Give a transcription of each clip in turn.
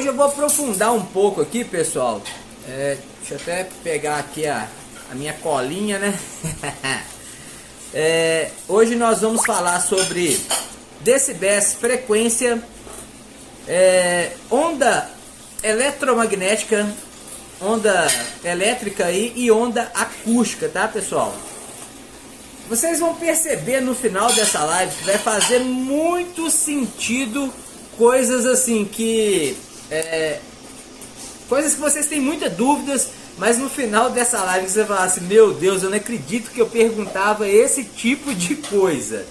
Hoje eu vou aprofundar um pouco aqui, pessoal. Deixa eu até pegar aqui a minha colinha, né? Hoje nós vamos falar sobre decibéis, frequência, onda eletromagnética, onda elétrica aí, e onda acústica, tá, pessoal? Vocês vão perceber no final dessa live que vai fazer muito sentido coisas assim que... coisas que vocês têm muitas dúvidas, mas no final dessa live você vai falar assim: meu Deus, eu não acredito que eu perguntava esse tipo de coisa.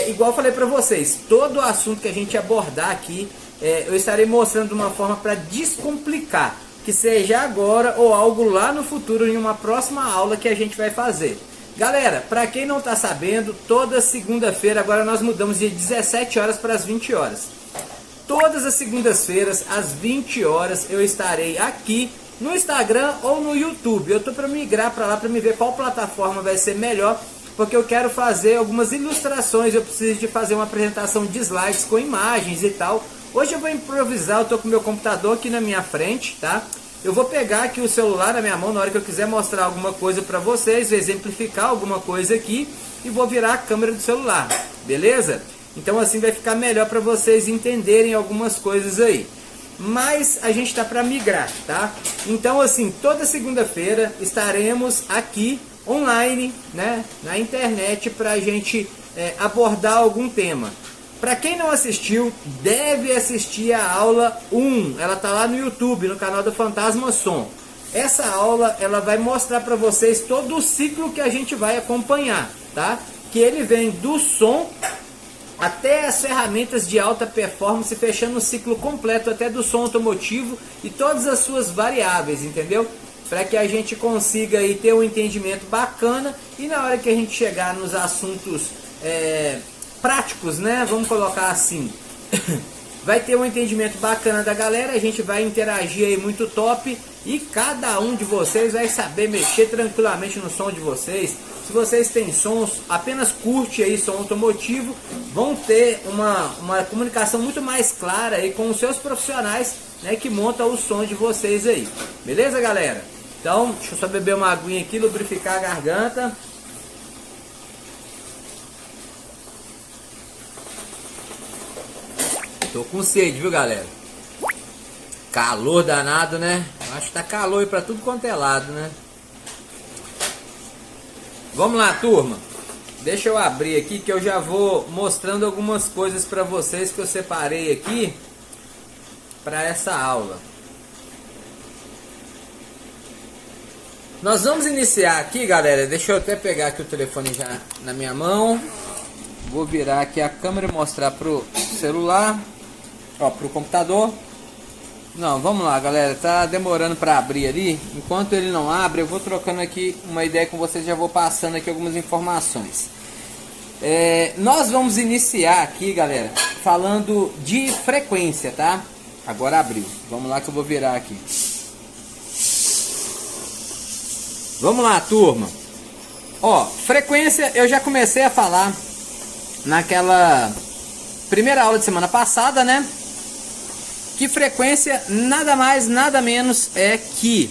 Igual eu falei pra vocês, todo o assunto que a gente abordar aqui, eu estarei mostrando de uma forma para descomplicar, que seja agora ou algo lá no futuro, em uma próxima aula que a gente vai fazer. Galera, para quem não está sabendo, toda segunda-feira, agora nós mudamos de 17 horas para as 20 horas. Todas as segundas-feiras, às 20 horas, eu estarei aqui no Instagram ou no YouTube. Eu estou para migrar para lá para me ver qual plataforma vai ser melhor, porque eu quero fazer algumas ilustrações. Eu preciso de fazer uma apresentação de slides com imagens e tal. Hoje eu vou improvisar, eu estou com o meu computador aqui na minha frente, tá? Eu vou pegar aqui o celular na minha mão na hora que eu quiser mostrar alguma coisa para vocês, exemplificar alguma coisa aqui, e vou virar a câmera do celular, beleza? Então assim vai ficar melhor para vocês entenderem algumas coisas aí. Mas a gente está para migrar, tá? Então assim, toda segunda-feira estaremos aqui online, né, na internet, para a gente abordar algum tema. Para quem não assistiu, deve assistir a aula 1. Ela tá lá no YouTube, no canal do Fantasma Som. Essa aula, ela vai mostrar para vocês todo o ciclo que a gente vai acompanhar, tá? Que ele vem do som até as ferramentas de alta performance, fechando o ciclo completo até do som automotivo e todas as suas variáveis, entendeu? Para que a gente consiga aí ter um entendimento bacana, e na hora que a gente chegar nos assuntos práticos, né, vamos colocar assim, vai ter um entendimento bacana da galera, a gente vai interagir aí muito top, e cada um de vocês vai saber mexer tranquilamente no som de vocês. Se vocês têm sons, apenas curte aí som automotivo, vão ter uma comunicação muito mais clara aí com os seus profissionais, né, que montam o som de vocês aí. Beleza, galera? Então, deixa eu só beber uma aguinha aqui, lubrificar a garganta. Tô com sede, viu, galera? Calor danado, né? Acho que tá calor aí pra tudo quanto é lado, né? Vamos lá, turma. Deixa eu abrir aqui que eu já vou mostrando algumas coisas pra vocês que eu separei aqui pra essa aula. Nós vamos iniciar aqui, galera. Deixa eu até pegar aqui o telefone já na minha mão. Vou virar aqui a câmera e mostrar pro celular. Ó, pro computador. Não, vamos lá, galera, tá demorando para abrir ali. Enquanto ele não abre, eu vou trocando aqui uma ideia com vocês, já vou passando aqui algumas informações. Nós vamos iniciar aqui, galera, falando de frequência, tá? Agora abriu. Vamos lá que eu vou virar aqui. Vamos lá, turma. Ó, frequência eu já comecei a falar naquela primeira aula de semana passada, né? Que frequência nada mais, nada menos é que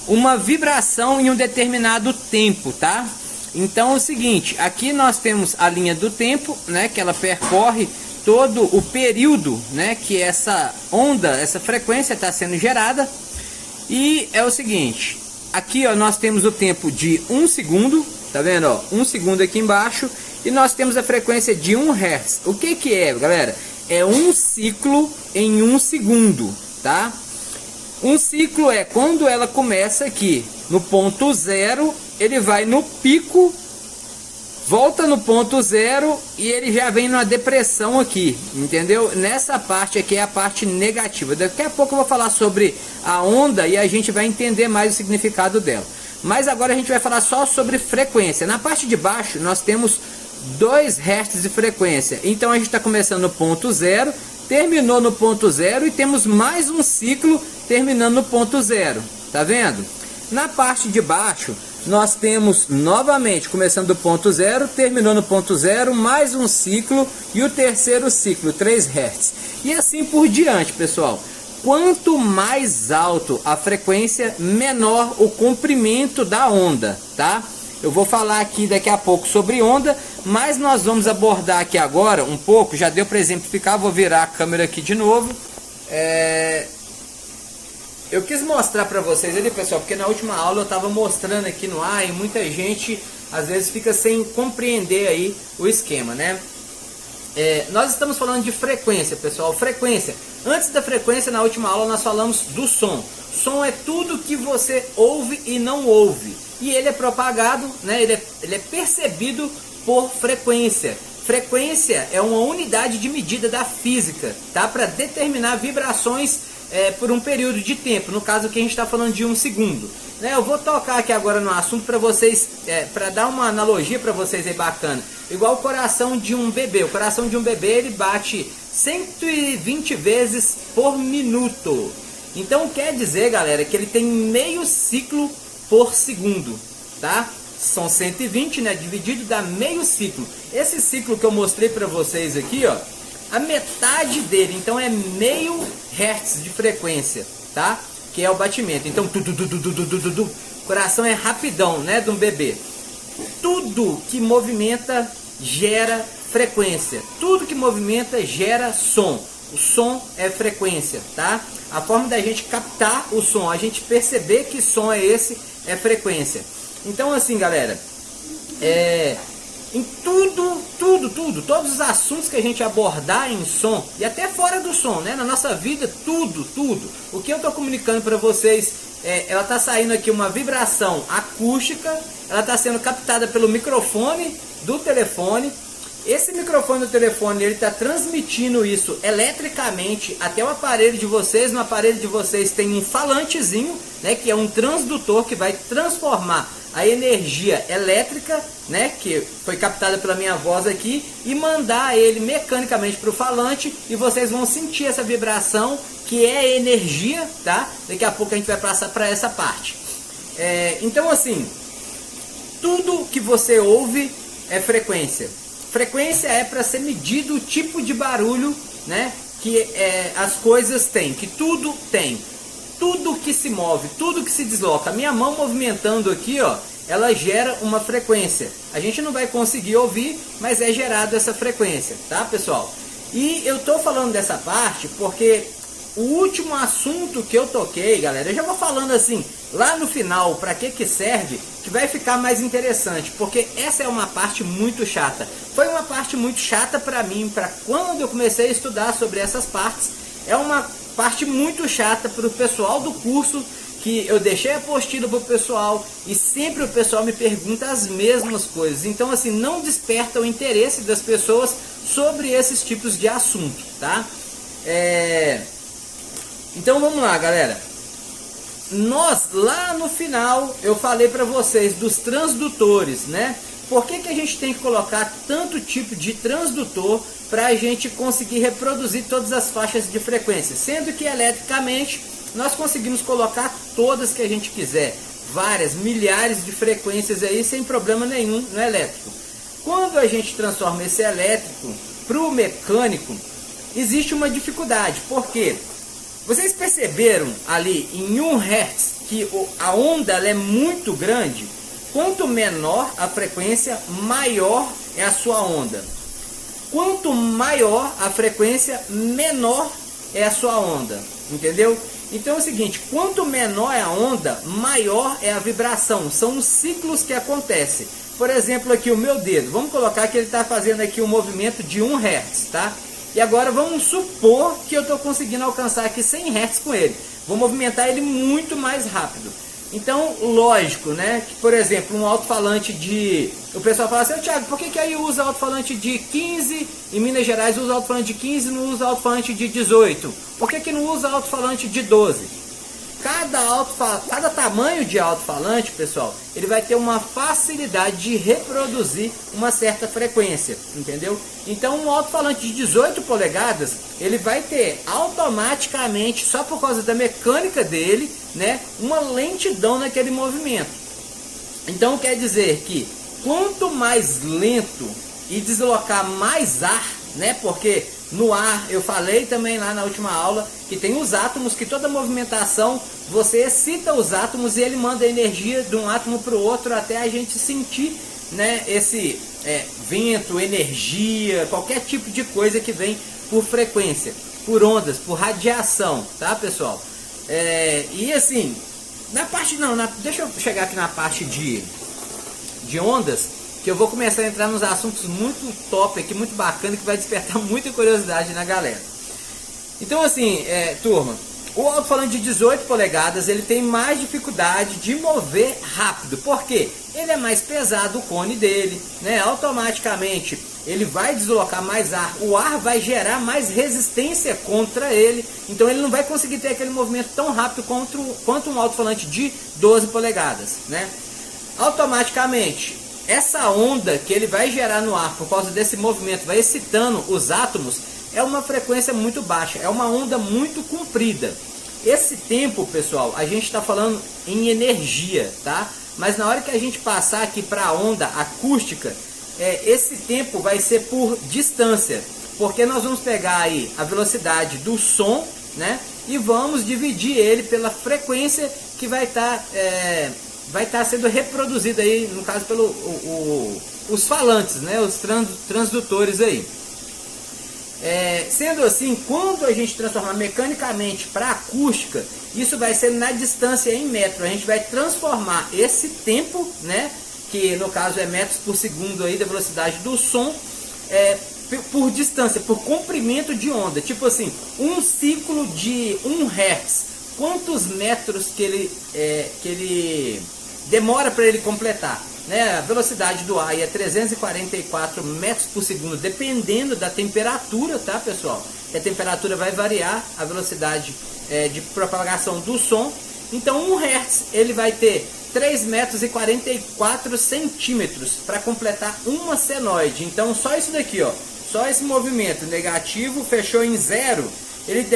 uma vibração em um determinado tempo, tá? Então é o seguinte, aqui nós temos a linha do tempo, né? Que ela percorre todo o período, né? Que essa onda, essa frequência está sendo gerada. E é o seguinte, aqui ó, nós temos o tempo de 1 segundo, tá vendo? Ó, 1 segundo aqui embaixo. E nós temos a frequência de 1 Hz. O que que é, galera? É um ciclo em 1 segundo, tá? Um ciclo é quando ela começa aqui no ponto zero, ele vai no pico, volta no ponto zero e ele já vem numa depressão aqui, entendeu? Nessa parte aqui é a parte negativa. Daqui a pouco eu vou falar sobre a onda e a gente vai entender mais o significado dela. Mas agora a gente vai falar só sobre frequência. Na parte de baixo nós temos 2 Hz de frequência. Então a gente está começando no ponto zero, terminou no ponto zero e temos mais um ciclo terminando no ponto zero. Tá vendo? Na parte de baixo nós temos novamente começando do ponto zero, terminou no ponto zero, mais um ciclo e o terceiro ciclo, 3 Hz. E assim por diante, pessoal. quanto mais alto a frequência, menor o comprimento da onda, tá? Eu vou falar aqui daqui a pouco sobre onda, mas nós vamos abordar aqui agora um pouco, já deu para exemplificar, vou virar a câmera aqui de novo. Eu quis mostrar para vocês ali, pessoal, porque na última aula eu estava mostrando aqui no ar e muita gente às vezes fica sem compreender aí o esquema, né? Nós estamos falando de frequência, pessoal. Frequência. Antes da frequência, na última aula nós falamos do som. Som é tudo que você ouve e não ouve. E ele é propagado, né? Ele é percebido por frequência. Frequência é uma unidade de medida da física, tá? Para determinar vibrações por um período de tempo. No caso aqui a gente está falando de 1 segundo. Eu vou tocar aqui agora no assunto para vocês, para dar uma analogia para vocês aí bacana. Igual o coração de um bebê. O coração de um bebê ele bate 120 vezes por minuto. Então quer dizer, galera, que ele tem meio ciclo por segundo, tá? São 120, né? Dividido dá meio ciclo. Esse ciclo que eu mostrei para vocês aqui, ó, a metade dele, então é meio hertz de frequência, tá? Que é o batimento. Então, o coração é rapidão, né, de um bebê. Tudo que movimenta gera frequência. Tudo que movimenta gera som. O som é frequência, tá? A forma da gente captar o som, a gente perceber que som é esse, é frequência. Então, assim, galera, em todos os assuntos que a gente abordar em som, e até fora do som, né? Na nossa vida, tudo. O que eu estou comunicando para vocês, ela está saindo aqui uma vibração acústica, ela está sendo captada pelo microfone do telefone. Esse microfone do telefone, ele está transmitindo isso eletricamente até o aparelho de vocês. No aparelho de vocês tem um falantezinho, né? Que é um transdutor que vai transformar a energia elétrica, né, que foi captada pela minha voz aqui, e mandar ele mecanicamente para o falante, e vocês vão sentir essa vibração, que é energia, tá? Daqui a pouco a gente vai passar para essa parte. Então, assim, tudo que você ouve é frequência. Frequência é para ser medido o tipo de barulho, né, que as coisas têm, que tudo tem. Tudo que se move, tudo que se desloca. A minha mão movimentando aqui, ó, ela gera uma frequência. A gente não vai conseguir ouvir, mas é gerado essa frequência, tá, pessoal? E eu tô falando dessa parte porque o último assunto que eu toquei, galera, eu já vou falando assim, lá no final, para que serve, que vai ficar mais interessante, porque essa é uma parte muito chata. Foi uma parte muito chata para mim, para quando eu comecei a estudar sobre essas partes. É uma parte muito chata para o pessoal do curso, que eu deixei a apostila para o pessoal e sempre o pessoal me pergunta as mesmas coisas. Então, assim, não desperta o interesse das pessoas sobre esses tipos de assunto, tá? Então, vamos lá, galera. Lá no final, eu falei para vocês dos transdutores, né? Por que a gente tem que colocar tanto tipo de transdutor para a gente conseguir reproduzir todas as faixas de frequência? Sendo que eletricamente nós conseguimos colocar todas que a gente quiser, várias, milhares de frequências aí sem problema nenhum no elétrico. Quando a gente transforma esse elétrico para o mecânico, existe uma dificuldade. Por quê? Vocês perceberam ali em 1 Hz que a onda ela é muito grande? Quanto menor a frequência, maior é a sua onda. Quanto maior a frequência, menor é a sua onda. Entendeu? Então é o seguinte, quanto menor é a onda, maior é a vibração. São os ciclos que acontecem. Por exemplo, aqui o meu dedo. Vamos colocar que ele está fazendo aqui um movimento de 1 Hz, tá? E agora vamos supor que eu estou conseguindo alcançar aqui 100 Hz com ele. Vou movimentar ele muito mais rápido. Então, lógico, né? Que, por exemplo, um alto-falante de... O pessoal fala assim, Thiago, por que aí usa alto-falante de 15, em Minas Gerais usa alto-falante de 15 e não usa alto-falante de 18? Por que não usa alto-falante de 12? Cada tamanho de alto-falante, pessoal, ele vai ter uma facilidade de reproduzir uma certa frequência, entendeu? Então, um alto-falante de 18 polegadas, ele vai ter automaticamente, só por causa da mecânica dele, né, uma lentidão naquele movimento. Então, quer dizer que quanto mais lento e deslocar mais ar, né, porque No ar, eu falei também lá na última aula que tem os átomos, que toda movimentação você excita os átomos e ele manda energia de um átomo para o outro até a gente sentir, né, esse vento, energia, qualquer tipo de coisa que vem por frequência, por ondas, por radiação, tá, pessoal? E assim, na parte deixa eu chegar aqui na parte de ondas, que eu vou começar a entrar nos assuntos muito top aqui, muito bacana, que vai despertar muita curiosidade na galera. Então assim, turma, o alto-falante de 18 polegadas, ele tem mais dificuldade de mover rápido. Por quê? Ele é mais pesado, o cone dele, né? Automaticamente ele vai deslocar mais ar, o ar vai gerar mais resistência contra ele, então ele não vai conseguir ter aquele movimento tão rápido quanto um alto-falante de 12 polegadas, né? Automaticamente, essa onda que ele vai gerar no ar por causa desse movimento, vai excitando os átomos, é uma frequência muito baixa, é uma onda muito comprida. Esse tempo, pessoal, a gente está falando em energia, tá? Mas na hora que a gente passar aqui para a onda acústica, esse tempo vai ser por distância, porque nós vamos pegar aí a velocidade do som, né? E vamos dividir ele pela frequência que vai estar sendo reproduzida aí, no caso, pelo os falantes, né? Os transdutores aí. Sendo assim, quando a gente transformar mecanicamente para acústica, isso vai ser na distância em metro. A gente vai transformar esse tempo, né, que no caso é metros por segundo aí da velocidade do som, por distância, por comprimento de onda. Tipo assim, um ciclo de 1 Hz, quantos metros que ele demora para ele completar? Né? A velocidade do ar é 344 metros por segundo, dependendo da temperatura, tá, pessoal? A temperatura vai variar a velocidade de propagação do som. Então 1 Hz ele vai ter 3 metros e 44 centímetros para completar uma senoide. Então só isso daqui, ó, só esse movimento negativo fechou em 0, ele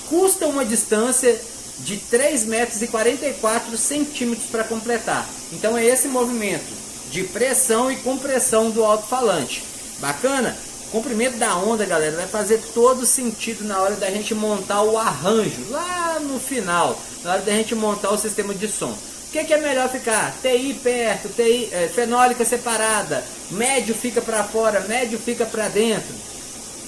custa uma distância de 3 metros e 44 centímetros para completar. Então é esse movimento de pressão e compressão do alto-falante. Bacana? O comprimento da onda, galera, vai fazer todo sentido na hora da gente montar o arranjo, lá no final, na hora da gente montar o sistema de som. O que é melhor ficar? TI perto, fenólica separada, médio fica para fora, médio fica para dentro.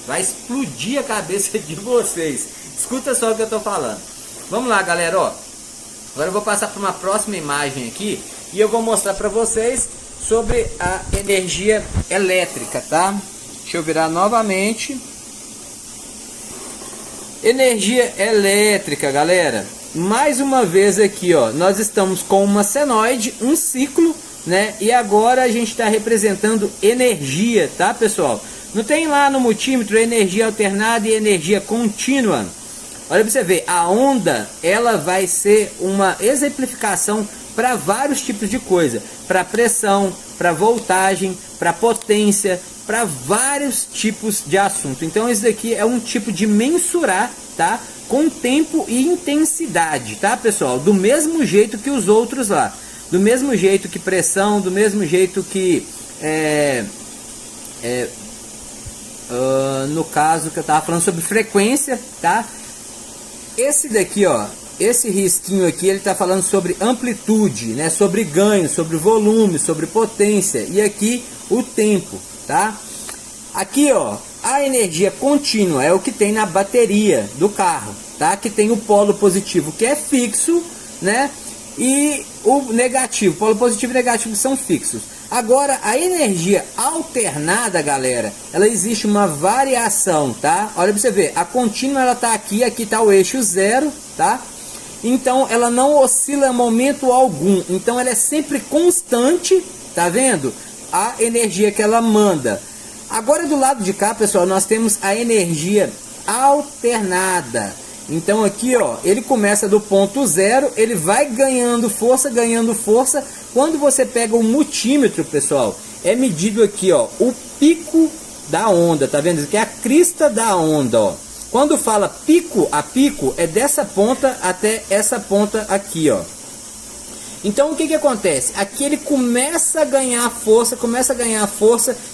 Vai explodir a cabeça de vocês. Escuta só o que eu estou falando. Vamos lá, galera, ó. Agora eu vou passar para uma próxima imagem aqui e eu vou mostrar para vocês sobre a energia elétrica, tá? Deixa eu virar novamente. Energia elétrica, galera. Mais uma vez aqui, ó, nós estamos com uma senoide, um ciclo, né? E agora a gente está representando energia, tá, pessoal? Não tem lá no multímetro energia alternada e energia contínua. Olha para você ver, a onda ela vai ser uma exemplificação para vários tipos de coisa, para pressão, para voltagem, para potência, para vários tipos de assunto. Então isso daqui é um tipo de mensurar, tá? Com tempo e intensidade, tá, pessoal? Do mesmo jeito que os outros lá, do mesmo jeito que pressão, do mesmo jeito que no caso que eu estava falando sobre frequência, tá? Esse daqui, ó, esse risquinho aqui, ele está falando sobre amplitude, né? Sobre ganho, sobre volume, sobre potência. E aqui o tempo, tá? Aqui, ó, a energia contínua é o que tem na bateria do carro, tá? Que tem o polo positivo que é fixo, né? E o negativo, polo positivo e negativo são fixos. Agora, a energia alternada, galera, ela existe uma variação, tá? Olha pra você ver, a contínua ela tá aqui, aqui tá o eixo 0, tá? Então, ela não oscila em momento algum. Então, ela é sempre constante, tá vendo? A energia que ela manda. Agora, do lado de cá, pessoal, nós temos a energia alternada. Então aqui, ó, ele começa do ponto 0, ele vai ganhando força. Quando você pega o multímetro, pessoal, é medido aqui, ó, o pico da onda, tá vendo? Isso aqui é a crista da onda, ó. Quando fala pico a pico, é dessa ponta até essa ponta aqui, ó. Então o que acontece? Aqui ele começa a ganhar força,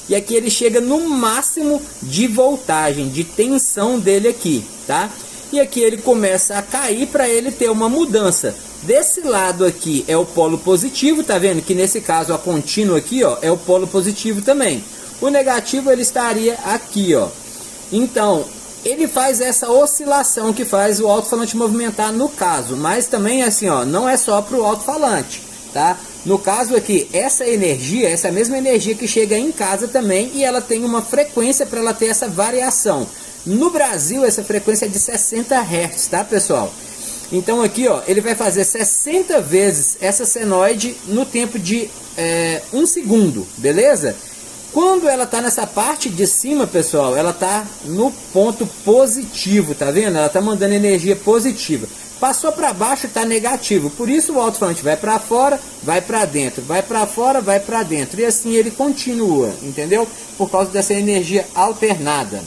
e aqui ele chega no máximo de voltagem, de tensão dele aqui, tá? E aqui ele começa a cair para ele ter uma mudança. Desse lado aqui é o polo positivo, tá vendo? Que nesse caso a contínua aqui, ó, é o polo positivo também. O negativo ele estaria aqui, ó. Então, ele faz essa oscilação que faz o alto-falante movimentar no caso, mas também assim, ó, não é só para o alto-falante, tá? No caso aqui, essa energia, essa mesma energia que chega em casa também, e ela tem uma frequência para ela ter essa variação. No Brasil, essa frequência é de 60 Hz, tá, pessoal? Então aqui, ó, ele vai fazer 60 vezes essa senoide no tempo de 1 segundo, beleza? Quando ela tá nessa parte de cima, pessoal, ela tá no ponto positivo, tá vendo? Ela tá mandando energia positiva. Passou para baixo, tá negativo. Por isso o alto-falante vai para fora, vai para dentro, vai para fora, vai para dentro. E assim ele continua, entendeu? Por causa dessa energia alternada.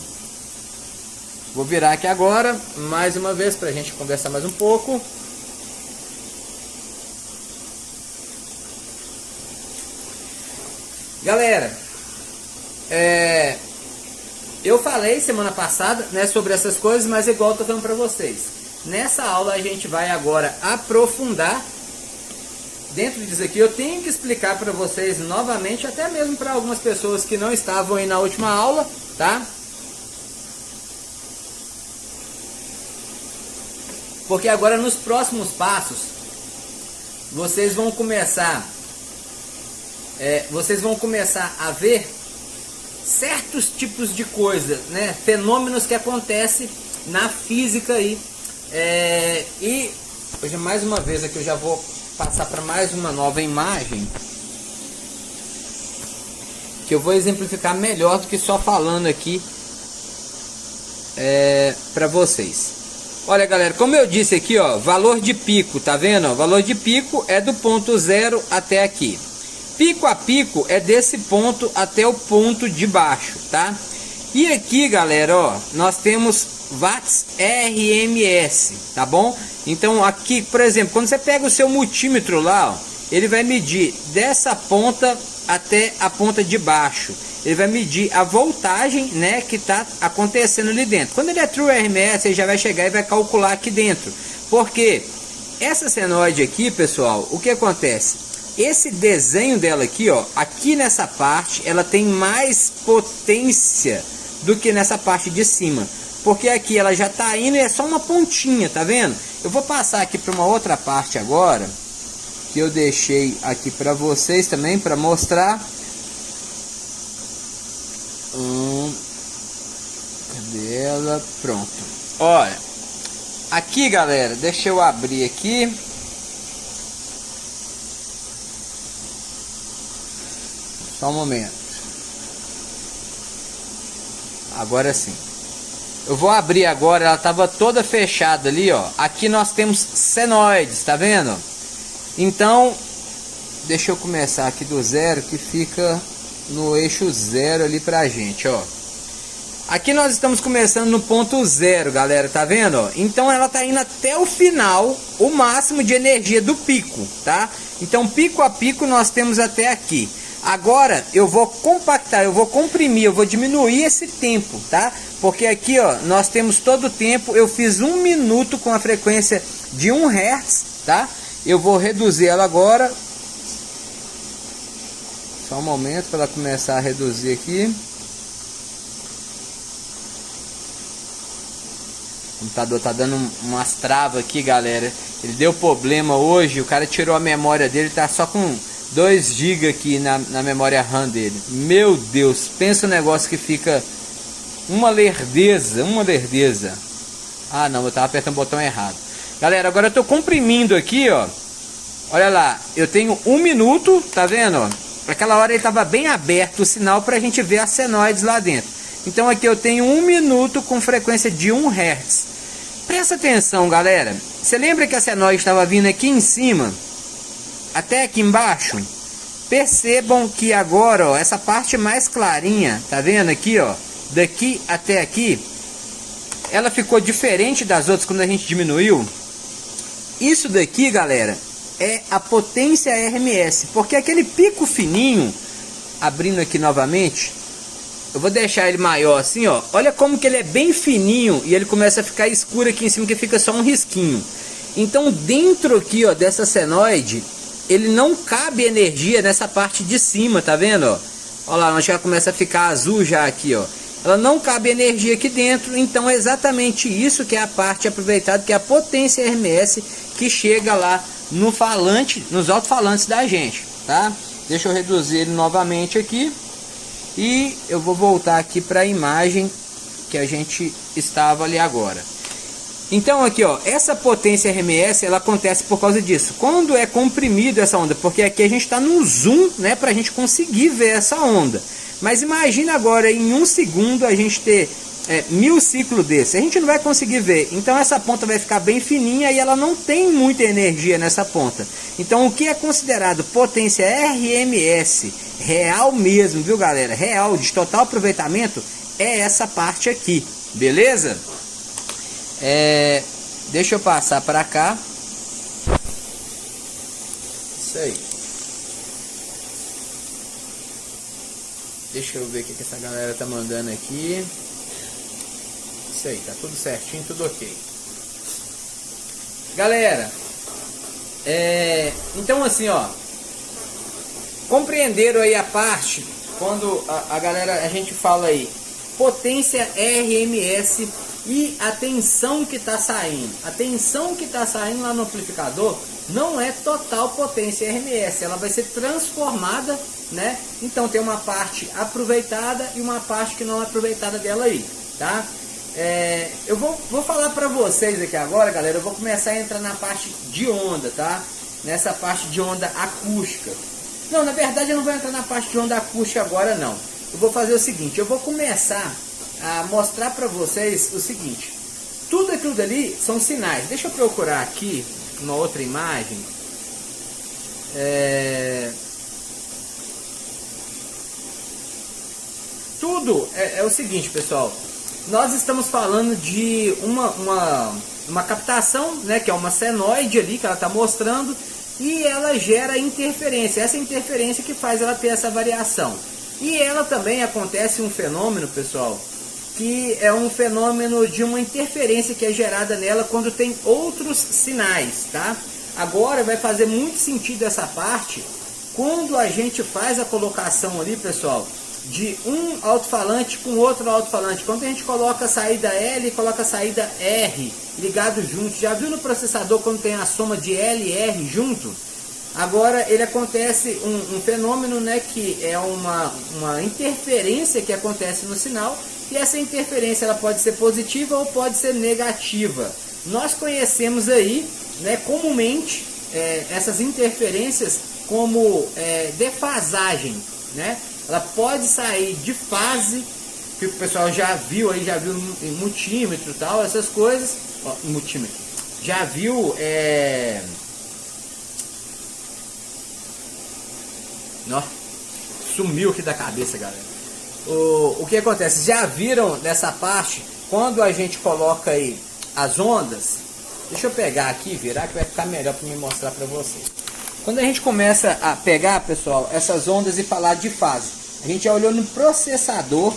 Vou virar aqui agora, mais uma vez, para a gente conversar mais um pouco. Galera, eu falei semana passada, né, sobre essas coisas, mas igual eu tô falando para vocês. Nessa aula a gente vai agora aprofundar dentro disso aqui. Eu tenho que explicar para vocês novamente, até mesmo para algumas pessoas que não estavam aí na última aula, tá? Porque agora nos próximos passos vocês vão começar a ver certos tipos de coisa, né? Fenômenos que acontecem na física aí. E hoje mais uma vez aqui eu já vou passar para mais uma nova imagem que eu vou exemplificar melhor do que só falando aqui para vocês. Olha, galera, como eu disse aqui, ó, valor de pico, tá vendo? O valor de pico é do ponto 0 até aqui. Pico a pico é desse ponto até o ponto de baixo, tá? E aqui, galera, ó, nós temos watts RMS, tá bom? Então aqui, por exemplo, quando você pega o seu multímetro lá, ó, ele vai medir dessa ponta até a ponta de baixo. Ele vai medir a voltagem, né, que está acontecendo ali dentro. Quando ele é True RMS, ele já vai chegar e vai calcular aqui dentro. Porque essa senoide aqui, pessoal, o que acontece? Esse desenho dela aqui, ó, aqui nessa parte, ela tem mais potência do que nessa parte de cima. Porque aqui ela já está indo e é só uma pontinha, tá vendo? Eu vou passar aqui para uma outra parte agora, que eu deixei aqui para vocês também, para mostrar. Cadê ela? Pronto. Olha, aqui, galera, deixa eu abrir aqui. Só um momento. Agora sim. Eu vou abrir agora, ela estava toda fechada ali, ó. Aqui nós temos senoides, tá vendo? Então, deixa eu começar aqui do zero, que fica no eixo zero ali pra gente, ó. Aqui nós estamos começando no ponto zero, galera, tá vendo, ó? Então ela tá indo até o final, o máximo de energia do pico, tá? Então pico a pico nós temos até aqui. Agora eu vou compactar, eu vou comprimir, eu vou diminuir esse tempo, tá? Porque aqui, ó, nós temos todo o tempo. Eu fiz 1 minuto com a frequência de 1 Hz, tá? Eu vou reduzir ela agora. Só um momento para ela começar a reduzir aqui. O computador tá dando umas travas aqui, galera. Ele deu problema hoje, o cara tirou a memória dele, tá só com 2 GB aqui na memória RAM dele. Meu Deus, pensa um negócio que fica uma lerdeza, uma lerdeza. Ah não, eu tava apertando o botão errado. Galera, agora eu tô comprimindo aqui, ó. Olha lá, eu tenho 1 minuto, tá vendo, ó? Aquela hora ele tava bem aberto o sinal pra gente ver as senoides lá dentro. Então aqui eu tenho 1 minuto com frequência de 1 Hz. Presta atenção, galera. Você lembra que a senoide estava vindo aqui em cima? Até aqui embaixo? Percebam que agora, ó, essa parte mais clarinha, tá vendo aqui, ó? Daqui até aqui, ela ficou diferente das outras quando a gente diminuiu. Isso daqui, galera, é a potência RMS, porque aquele pico fininho, abrindo aqui novamente, eu vou deixar ele maior assim, ó. Olha como que ele é bem fininho e ele começa a ficar escuro aqui em cima, que fica só um risquinho. Então dentro aqui, ó, dessa senoide, ele não cabe energia nessa parte de cima, tá vendo, ó? Olha lá, já começa a ficar azul já aqui, ó. Ela não cabe energia aqui dentro, então é exatamente isso que é a parte aproveitada, que é a potência RMS que chega lá no falante, nos alto-falantes da gente, tá? Deixa eu reduzir ele novamente aqui e eu vou voltar aqui para a imagem que a gente estava ali agora. Então aqui, ó, essa potência RMS, ela acontece por causa disso. Quando é comprimido essa onda, porque aqui a gente está no zoom, né, para a gente conseguir ver essa onda. Mas imagina agora em 1 segundo a gente ter 1000 ciclos desse. A gente não vai conseguir ver. Então essa ponta vai ficar bem fininha e ela não tem muita energia nessa ponta. Então o que é considerado potência RMS real mesmo, viu galera? Real, de total aproveitamento, é essa parte aqui. Beleza? Deixa eu passar para cá. Isso aí. Deixa eu ver o que essa galera tá mandando aqui. Isso aí, tá tudo certinho, tudo ok. Galera, então assim, ó, compreenderam aí a parte quando a gente fala aí potência RMS e a tensão que está saindo. A tensão que está saindo lá no amplificador não é total potência RMS, ela vai ser transformada, né? Então tem uma parte aproveitada e uma parte que não é aproveitada dela aí, tá? Eu vou falar para vocês aqui agora, galera. Eu vou começar a entrar na parte de onda, tá? Nessa parte de onda acústica. Não, na verdade eu não vou entrar na parte de onda acústica agora, não. Eu vou fazer o seguinte, eu vou começar a mostrar para vocês o seguinte. Tudo aquilo dali são sinais. Deixa eu procurar aqui uma outra imagem. Tudo é o seguinte, pessoal. Nós estamos falando de uma captação, né, que é uma senoide ali que ela está mostrando, e ela gera interferência. Essa interferência que faz ela ter essa variação. E ela também acontece um fenômeno, pessoal, que é um fenômeno de uma interferência que é gerada nela quando tem outros sinais, tá? Agora vai fazer muito sentido essa parte quando a gente faz a colocação ali, pessoal, de um alto-falante com outro alto-falante. Quando a gente coloca a saída L e coloca a saída R ligado junto, já viu no processador quando tem a soma de L e R junto? Agora ele acontece um fenômeno, né, que é uma interferência que acontece no sinal, e essa interferência ela pode ser positiva ou pode ser negativa. Nós conhecemos aí, né, comumente essas interferências como defasagem, né? Ela pode sair de fase, que o pessoal já viu aí, já viu em multímetro e tal, essas coisas. Ó, multímetro. Já viu Não, sumiu aqui da cabeça, galera. O que acontece? Já viram dessa parte, quando a gente coloca aí as ondas? Deixa eu pegar aqui, virar, que vai ficar melhor para me mostrar para vocês. Quando a gente começa a pegar, pessoal, essas ondas e falar de fase, a gente já olhou no processador,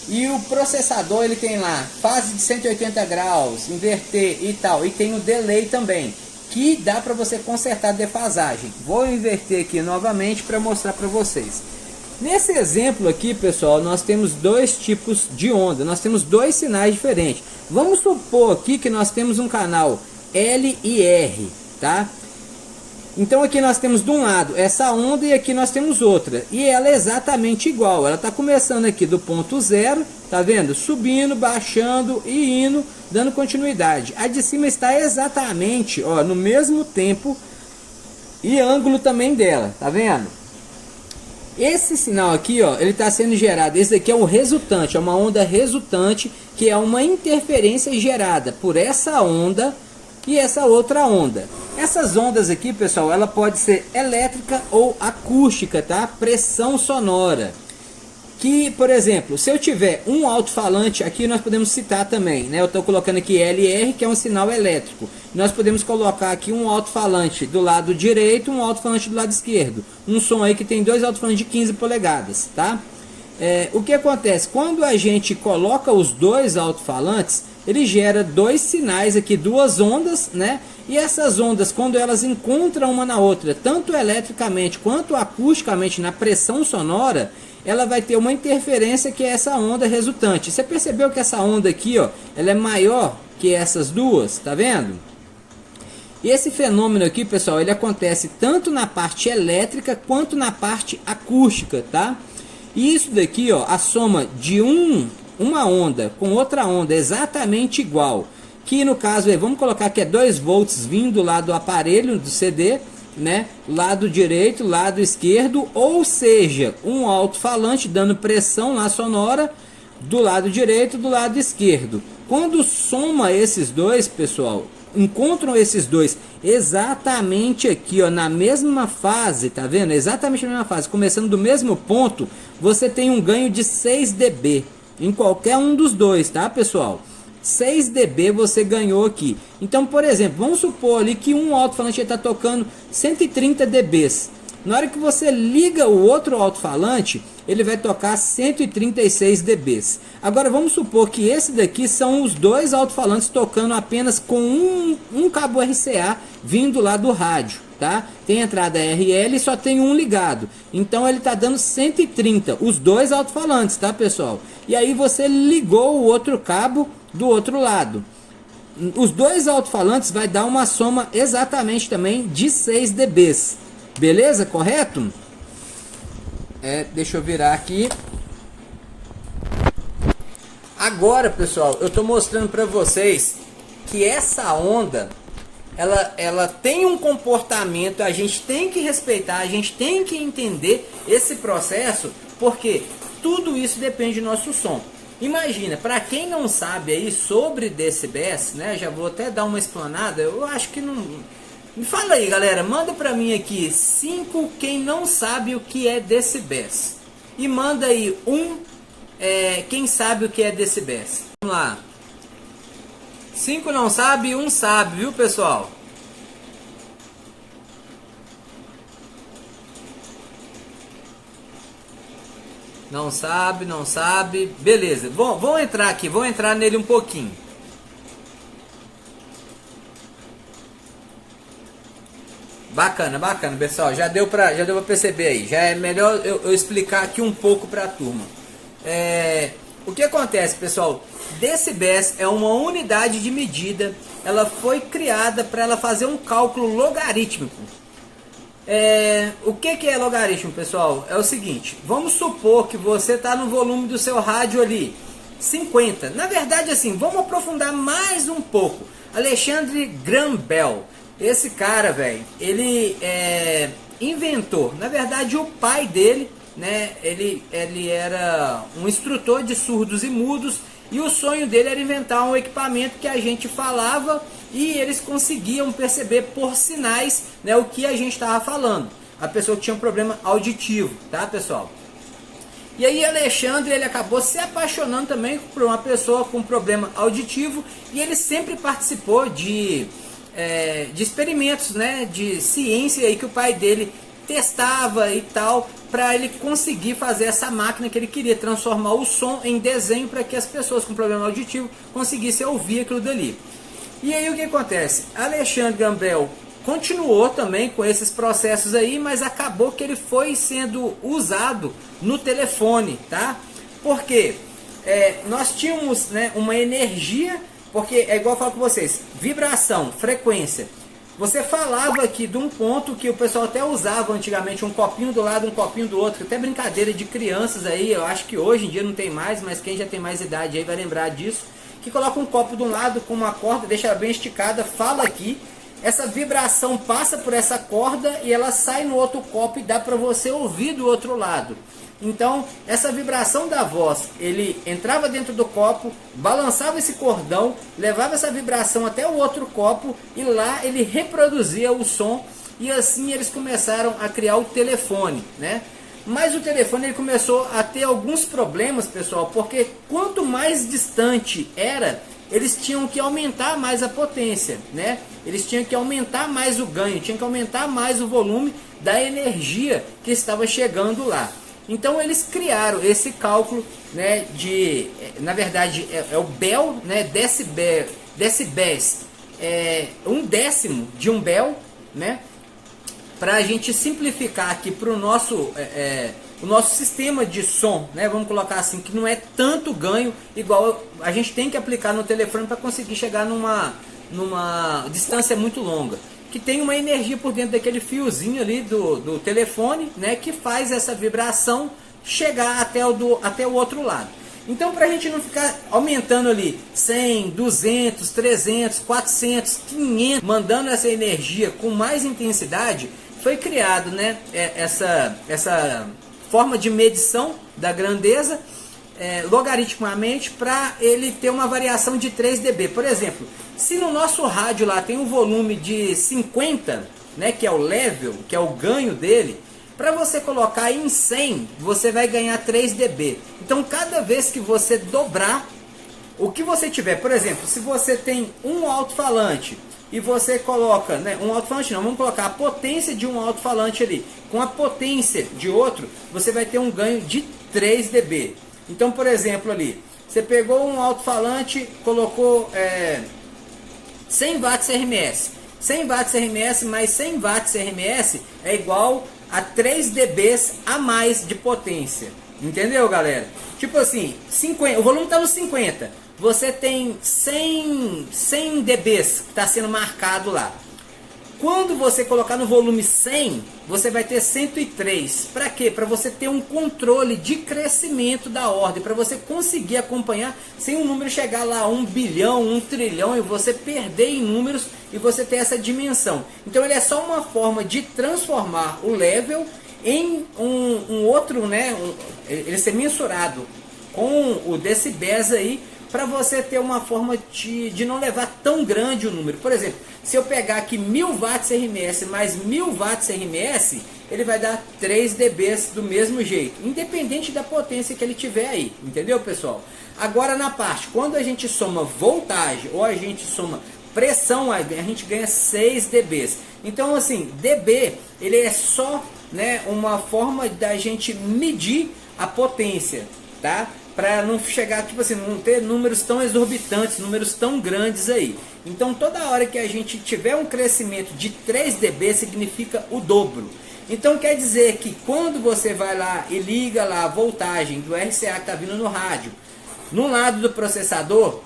e o processador ele tem lá fase de 180 graus, inverter e tal, e tem o delay também, que dá para você consertar a defasagem. Vou inverter aqui novamente para mostrar para vocês. Nesse exemplo aqui, pessoal, nós temos dois tipos de onda, nós temos dois sinais diferentes. Vamos supor aqui que nós temos um canal L e R, tá? Então aqui nós temos de um lado essa onda e aqui nós temos outra. E ela é exatamente igual. Ela está começando aqui do ponto zero, tá vendo? Subindo, baixando e indo, dando continuidade. A de cima está exatamente, ó, no mesmo tempo e ângulo também dela, tá vendo? Esse sinal aqui, ó, ele está sendo gerado. Esse aqui é o resultante, é uma onda resultante, que é uma interferência gerada por essa onda e essa outra onda. Essas ondas aqui, pessoal, ela pode ser elétrica ou acústica, tá? Pressão sonora. que, por exemplo, se eu tiver um alto-falante, aqui nós podemos citar também, né? Eu estou colocando aqui LR, que é um sinal elétrico. Nós podemos colocar aqui um alto-falante do lado direito, um alto-falante do lado esquerdo. Um som aí que tem dois alto-falantes de 15 polegadas, tá? O que acontece? Quando a gente coloca os dois alto-falantes, ele gera dois sinais aqui, duas ondas, né? E essas ondas, quando elas encontram uma na outra, tanto eletricamente quanto acusticamente na pressão sonora, ela vai ter uma interferência que é essa onda resultante. Você percebeu que essa onda aqui, ó, ela é maior que essas duas, tá vendo? E esse fenômeno aqui, pessoal, ele acontece tanto na parte elétrica quanto na parte acústica, tá? E isso daqui, ó, a soma de uma onda com outra onda exatamente igual, que no caso vamos colocar que é 2 volts vindo lá do aparelho do CD, né, lado direito, lado esquerdo, ou seja, um alto-falante dando pressão lá sonora do lado direito, do lado esquerdo. Quando soma esses dois, pessoal, encontram esses dois exatamente aqui, ó, na mesma fase, tá vendo? Exatamente na mesma fase, começando do mesmo ponto, você tem um ganho de 6 dB em qualquer um dos dois, tá, pessoal? 6 dB você ganhou aqui. Então, por exemplo, vamos supor ali que um alto-falante está tocando 130 dBs. Na hora que você liga o outro alto-falante, ele vai tocar 136 dBs. Agora vamos supor que esse daqui são os dois alto-falantes tocando apenas com um cabo RCA vindo lá do rádio, tá? Tem entrada RL e só tem um ligado. Então ele está dando 130, os dois alto-falantes, tá, pessoal? E aí você ligou o outro cabo do outro lado. Os dois alto-falantes vai dar uma soma exatamente também de 6 dBs. Beleza? Correto? Deixa eu virar aqui. Agora, pessoal, eu estou mostrando para vocês que essa onda ela tem um comportamento, a gente tem que respeitar, a gente tem que entender esse processo, porque tudo isso depende do nosso som. Imagina, para quem não sabe aí sobre decibéis, né? Já vou até dar uma explanada, eu acho que não... Me fala aí, galera, manda pra mim aqui 5 quem não sabe o que é decibéis. E manda aí quem sabe o que é decibéis. Vamos lá. 5 não sabe, 1 sabe, viu, pessoal? Não sabe, não sabe. Beleza, vamos entrar aqui, vamos entrar nele um pouquinho. Bacana, bacana, pessoal. Já deu pra perceber aí. Já é melhor eu explicar aqui um pouco pra turma. O que acontece, pessoal? Decibéis é uma unidade de medida. Ela foi criada para ela fazer um cálculo logarítmico. O que é logaritmo, pessoal? É o seguinte, vamos supor que você está no volume do seu rádio ali, 50. Na verdade, assim, vamos aprofundar mais um pouco. Alexandre Graham Bell, esse cara, velho, ele inventou, na verdade o pai dele, né, ele era um instrutor de surdos e mudos, e o sonho dele era inventar um equipamento que a gente falava e eles conseguiam perceber por sinais, né, o que a gente estava falando. A pessoa que tinha um problema auditivo, tá, pessoal? E aí Alexandre, ele acabou se apaixonando também por uma pessoa com problema auditivo, e ele sempre participou de experimentos, né, de ciência aí que o pai dele testava e tal, para ele conseguir fazer essa máquina que ele queria, transformar o som em desenho para que as pessoas com problema auditivo conseguissem ouvir aquilo dali. E aí o que acontece? Alexandre Graham Bell continuou também com esses processos aí, mas acabou que ele foi sendo usado no telefone, tá? Porque nós tínhamos, né, uma energia, porque é igual eu falo com vocês, vibração, frequência. Você falava aqui de um ponto que o pessoal até usava antigamente, um copinho do lado, um copinho do outro, até brincadeira de crianças aí, eu acho que hoje em dia não tem mais, mas quem já tem mais idade aí vai lembrar disso, que coloca um copo de um lado com uma corda, deixa ela bem esticada, fala aqui, essa vibração passa por essa corda e ela sai no outro copo e dá para você ouvir do outro lado. Então, essa vibração da voz, ele entrava dentro do copo, balançava esse cordão, levava essa vibração até o outro copo e lá ele reproduzia o som, e assim eles começaram a criar o telefone, né? Mas o telefone ele começou a ter alguns problemas, pessoal, porque quanto mais distante era, eles tinham que aumentar mais a potência, né? Eles tinham que aumentar mais o ganho, tinham que aumentar mais o volume da energia que estava chegando lá. Então eles criaram esse cálculo, né, de, na verdade é o Bell, né, decibéis, um décimo de um Bell, né? Para a gente simplificar aqui para o nosso sistema de som, né? Vamos colocar assim, que não é tanto ganho igual a gente tem que aplicar no telefone para conseguir chegar numa distância muito longa, que tem uma energia por dentro daquele fiozinho ali do telefone, né? Que faz essa vibração chegar até o outro lado. Então, para a gente não ficar aumentando ali 100, 200, 300, 400, 500, mandando essa energia com mais intensidade, foi criado, né, essa forma de medição da grandeza logaritmicamente para ele ter uma variação de 3 dB. Por exemplo, se no nosso rádio lá tem um volume de 50, né, que é o level, que é o ganho dele, para você colocar em 100, você vai ganhar 3 dB. Então, cada vez que você dobrar o que você tiver, por exemplo, se você tem um alto-falante e você coloca, né, um alto-falante não, vamos colocar a potência de um alto-falante ali com a potência de outro, você vai ter um ganho de 3 dB. Então, por exemplo, ali, você pegou um alto-falante, colocou 100 watts RMS. 100 watts RMS mais 100 watts RMS é igual a 3 dBs a mais de potência. Entendeu, galera? Tipo assim, 50, o volume está no 50. Você tem 100 dBs que está sendo marcado lá. Quando você colocar no volume 100, você vai ter 103. Para quê? Para você ter um controle de crescimento da ordem, para você conseguir acompanhar sem o número chegar lá a 1 bilhão, 1 trilhão e você perder em números e você ter essa dimensão. Então ele é só uma forma de transformar o level em um outro, né? Ele ser mensurado com o decibéis aí, para você ter uma forma de não levar tão grande o número. Por exemplo, se eu pegar aqui 1000 watts RMS mais 1000 watts RMS, ele vai dar 3 dBs do mesmo jeito, independente da potência que ele tiver aí, entendeu, pessoal? Agora na parte, quando a gente soma voltagem ou a gente soma pressão, a gente ganha 6 dBs. Então assim, dB, ele é só, né, uma forma da gente medir a potência, tá? Para não chegar, tipo assim, não ter números tão exorbitantes, números tão grandes aí. Então toda hora que a gente tiver um crescimento de 3 dB significa o dobro. Então quer dizer que quando você vai lá e liga lá a voltagem do RCA que está vindo no rádio, no lado do processador,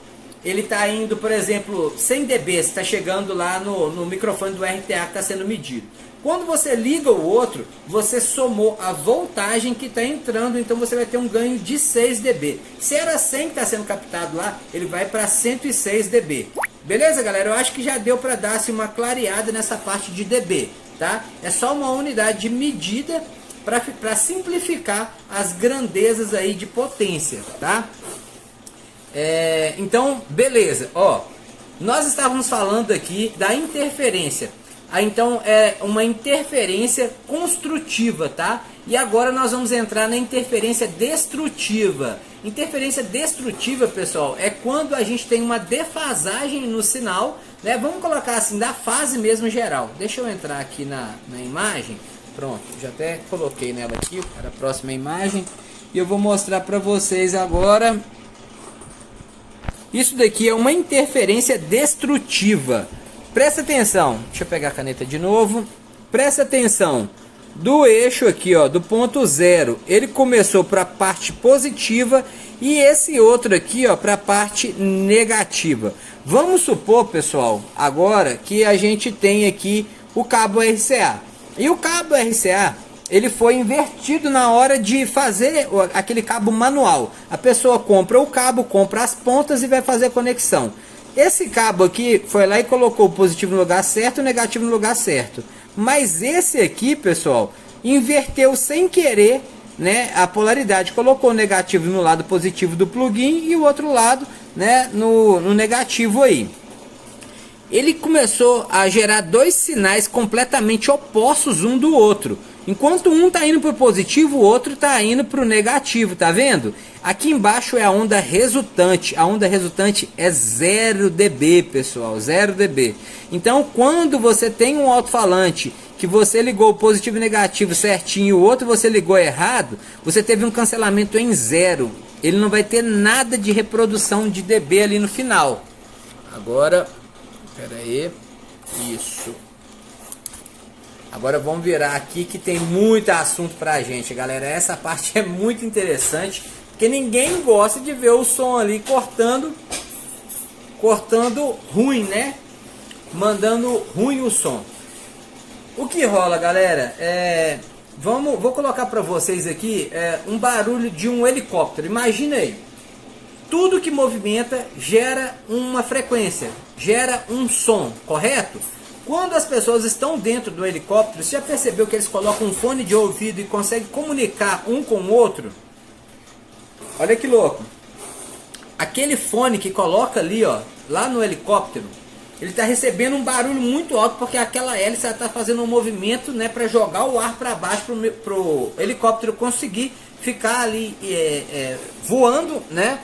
ele está indo, por exemplo, 100 dB, está chegando lá no microfone do RTA que está sendo medido. Quando você liga o outro, você somou a voltagem que está entrando, então você vai ter um ganho de 6 dB. Se era 100 que está sendo captado lá, ele vai para 106 dB. Beleza, galera? Eu acho que já deu para dar-se uma clareada nessa parte de dB, tá? É só uma unidade de medida para simplificar as grandezas aí de potência, tá? Então, beleza. Ó, nós estávamos falando aqui da interferência. Então é uma interferência construtiva, tá? E agora nós vamos entrar na interferência destrutiva. Interferência destrutiva, pessoal, é quando a gente tem uma defasagem no sinal, né? Vamos colocar assim, da fase mesmo geral. Deixa eu entrar aqui na imagem. Pronto, já até coloquei nela aqui para a próxima imagem. E eu vou mostrar para vocês agora. Isso daqui é uma interferência destrutiva. Presta atenção, deixa eu pegar a caneta de novo. Presta atenção, do eixo aqui, ó, do ponto zero, ele começou para a parte positiva e esse outro aqui, ó, para a parte negativa. Vamos supor, pessoal, agora que a gente tem aqui o cabo RCA. E o cabo RCA, ele foi invertido na hora de fazer aquele cabo manual. A pessoa compra o cabo, compra as pontas e vai fazer a conexão. Esse cabo aqui foi lá e colocou o positivo no lugar certo e o negativo no lugar certo. Mas esse aqui, pessoal, inverteu sem querer, né, a polaridade. Colocou o negativo no lado positivo do plugin e o outro lado, né, no negativo aí. Ele começou a gerar dois sinais completamente opostos um do outro. Enquanto um está indo para o positivo, o outro está indo para o negativo, tá vendo? Aqui embaixo é a onda resultante. A onda resultante é 0 dB, pessoal, 0 dB. Então, quando você tem um alto-falante que você ligou o positivo e negativo certinho e o outro você ligou errado, você teve um cancelamento em 0. Ele não vai ter nada de reprodução de dB ali no final. Agora, espera aí, isso. Agora vamos virar aqui que tem muito assunto pra gente, galera. Essa parte é muito interessante, porque ninguém gosta de ver o som ali cortando ruim, né? Mandando ruim o som. O que rola, galera, vou colocar para vocês aqui um barulho de um helicóptero. Imagina aí, tudo que movimenta gera uma frequência, gera um som, correto? Quando as pessoas estão dentro do helicóptero, você já percebeu que eles colocam um fone de ouvido e conseguem comunicar um com o outro? Olha que louco. Aquele fone que coloca ali, ó, lá no helicóptero, ele está recebendo um barulho muito alto porque aquela hélice está fazendo um movimento, né, para jogar o ar para baixo para o helicóptero conseguir ficar ali voando, né?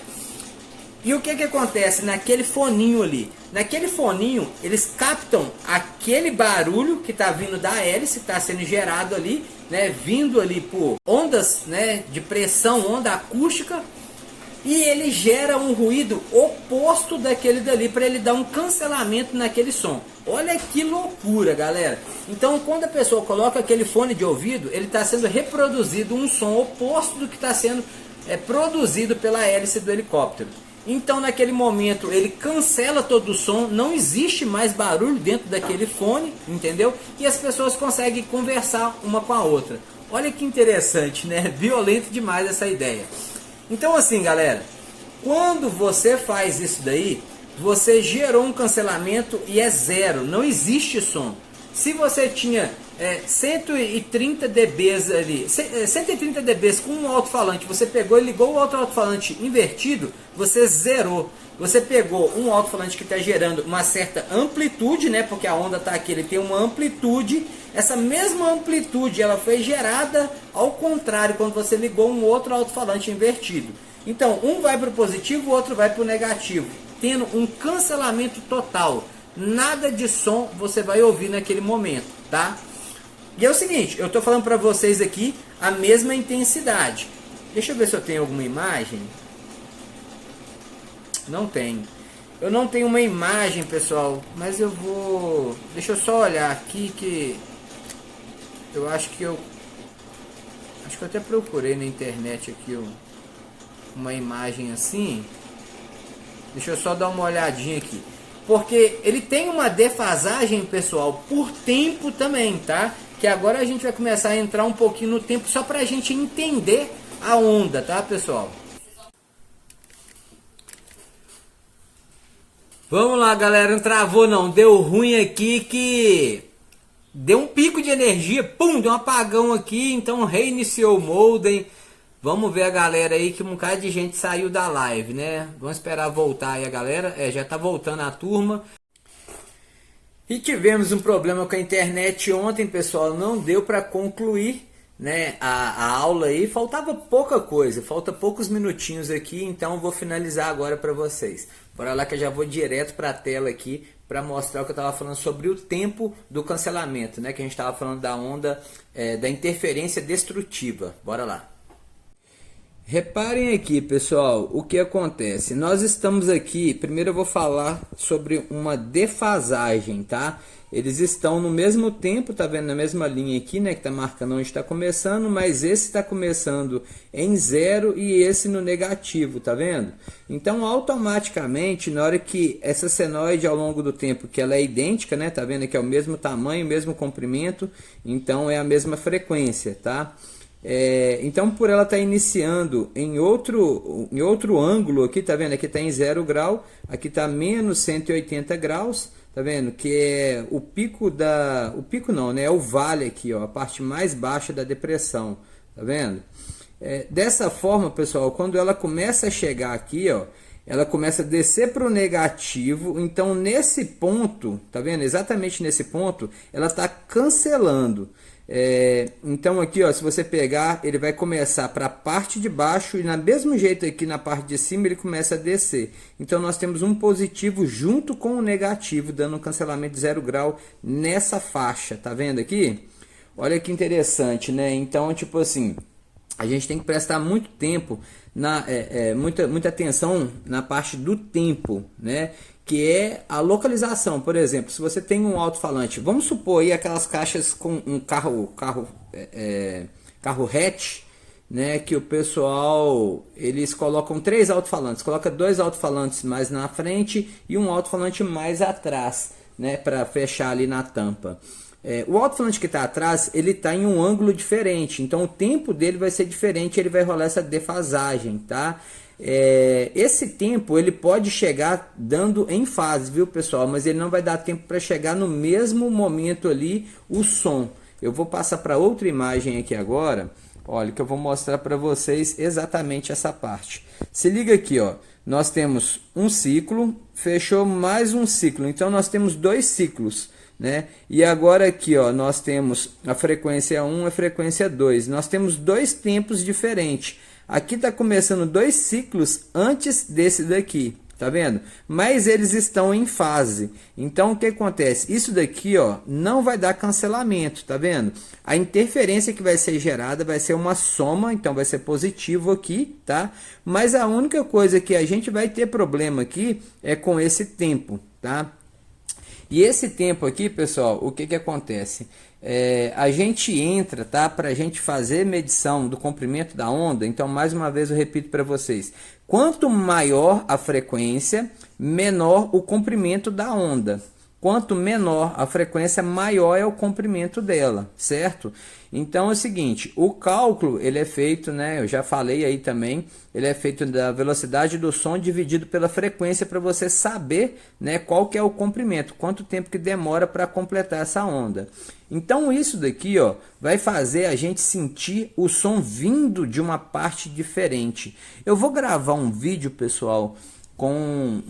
E o que acontece naquele foninho ali? Naquele foninho eles captam aquele barulho que está vindo da hélice, está sendo gerado ali, né, vindo ali por ondas, né, de pressão, onda acústica. E ele gera um ruído oposto daquele dali para ele dar um cancelamento naquele som. Olha que loucura, galera. Então, quando a pessoa coloca aquele fone de ouvido, ele está sendo reproduzido um som oposto do que está sendo produzido pela hélice do helicóptero. Então, naquele momento, ele cancela todo o som, não existe mais barulho dentro daquele fone, entendeu? E as pessoas conseguem conversar uma com a outra. Olha que interessante, né? Violento demais essa ideia. Então assim, galera, quando você faz isso daí, você gerou um cancelamento e é 0, não existe som. Se você tinha 130 dBs ali, 130 dBs com um alto-falante, você pegou e ligou o outro alto-falante invertido, você zerou. Você pegou um alto-falante que está gerando uma certa amplitude, né? Porque a onda está aqui, ele tem uma amplitude. Essa mesma amplitude ela foi gerada ao contrário quando você ligou um outro alto-falante invertido. Então, um vai para o positivo, o outro vai para o negativo, tendo um cancelamento total. Nada de som você vai ouvir naquele momento, tá? E é o seguinte, eu estou falando para vocês aqui a mesma intensidade. Deixa eu ver se eu tenho alguma imagem. Não tem. Eu não tenho uma imagem, pessoal, mas eu vou... Deixa eu só olhar aqui que... Eu acho que eu até procurei na internet aqui uma imagem assim. Deixa eu só dar uma olhadinha aqui. Porque ele tem uma defasagem, pessoal, por tempo também, tá? Que agora a gente vai começar a entrar um pouquinho no tempo só pra gente entender a onda, tá, pessoal? Vamos lá, galera, não travou não, deu ruim aqui que deu um pico de energia, pum, deu um apagão aqui, então reiniciou o modem. Vamos ver a galera aí que um bocado de gente saiu da live, né? Vamos esperar voltar aí a galera, já tá voltando a turma. E tivemos um problema com a internet ontem, pessoal, não deu para concluir, né, a aula aí, faltava pouca coisa, falta poucos minutinhos aqui, então vou finalizar agora para vocês. Bora lá que eu já vou direto para a tela aqui para mostrar o que eu estava falando sobre o tempo do cancelamento, né, que a gente estava falando da onda da interferência destrutiva. Bora lá. Reparem aqui, pessoal, o que acontece. Nós estamos aqui, primeiro eu vou falar sobre uma defasagem, tá? Eles estão no mesmo tempo, tá vendo? Na mesma linha aqui, né? Que tá marcando onde está começando, mas esse está começando em 0 e esse no negativo, tá vendo? Então, automaticamente, na hora que essa senoide ao longo do tempo, que ela é idêntica, né? Tá vendo que é o mesmo tamanho, mesmo comprimento, então é a mesma frequência, tá? Então, por ela estar iniciando em outro ângulo aqui, tá vendo? Aqui está em 0 grau, aqui está menos 180 graus, tá vendo? Que é o pico o pico não, né? É o vale aqui, ó, a parte mais baixa da depressão, tá vendo? Dessa forma, pessoal, quando ela começa a chegar aqui, ó, ela começa a descer para o negativo, então nesse ponto, tá vendo? Exatamente nesse ponto, ela está cancelando. Então aqui, ó, se você pegar, ele vai começar para a parte de baixo e na mesmo jeito aqui na parte de cima ele começa a descer. Então nós temos um positivo junto com o negativo, dando um cancelamento de 0 grau nessa faixa, tá vendo aqui? Olha que interessante, né? Então, tipo assim, a gente tem que prestar muito tempo, muita atenção na parte do tempo, né? Que é a localização. Por exemplo, se você tem um alto-falante, vamos supor aí aquelas caixas com um carro hatch, né? Que o pessoal, eles colocam 3 alto-falantes, coloca 2 alto-falantes mais na frente e um alto-falante mais atrás, né? Para fechar ali na tampa. O alto-falante que está atrás, ele está em um ângulo diferente, então o tempo dele vai ser diferente, ele vai rolar essa defasagem, tá? Esse tempo ele pode chegar dando em fase, viu pessoal? Mas ele não vai dar tempo para chegar no mesmo momento ali o som. Eu vou passar para outra imagem aqui agora, olha, que eu vou mostrar para vocês exatamente essa parte. Se liga aqui, ó. Nós temos um ciclo, fechou mais um ciclo, então nós temos 2 ciclos. Né? E agora aqui, ó, nós temos a frequência 1 e a frequência 2. Nós temos 2 tempos diferentes. Aqui está começando 2 ciclos antes desse daqui, tá vendo? Mas eles estão em fase. Então o que acontece? Isso daqui, ó, não vai dar cancelamento, tá vendo? A interferência que vai ser gerada vai ser uma soma, então vai ser positivo aqui, tá? Mas a única coisa que a gente vai ter problema aqui é com esse tempo, tá? E esse tempo aqui, pessoal, o que acontece? A gente entra, tá? Para a gente fazer medição do comprimento da onda. Então, mais uma vez eu repito para vocês. Quanto maior a frequência, menor o comprimento da onda. Quanto menor a frequência, maior é o comprimento dela, certo? Então é o seguinte, o cálculo ele é feito, né? Eu já falei aí também, ele é feito da velocidade do som dividido pela frequência para você saber, né, qual que é o comprimento, quanto tempo que demora para completar essa onda. Então isso daqui, ó, vai fazer a gente sentir o som vindo de uma parte diferente. Eu vou gravar um vídeo, pessoal, com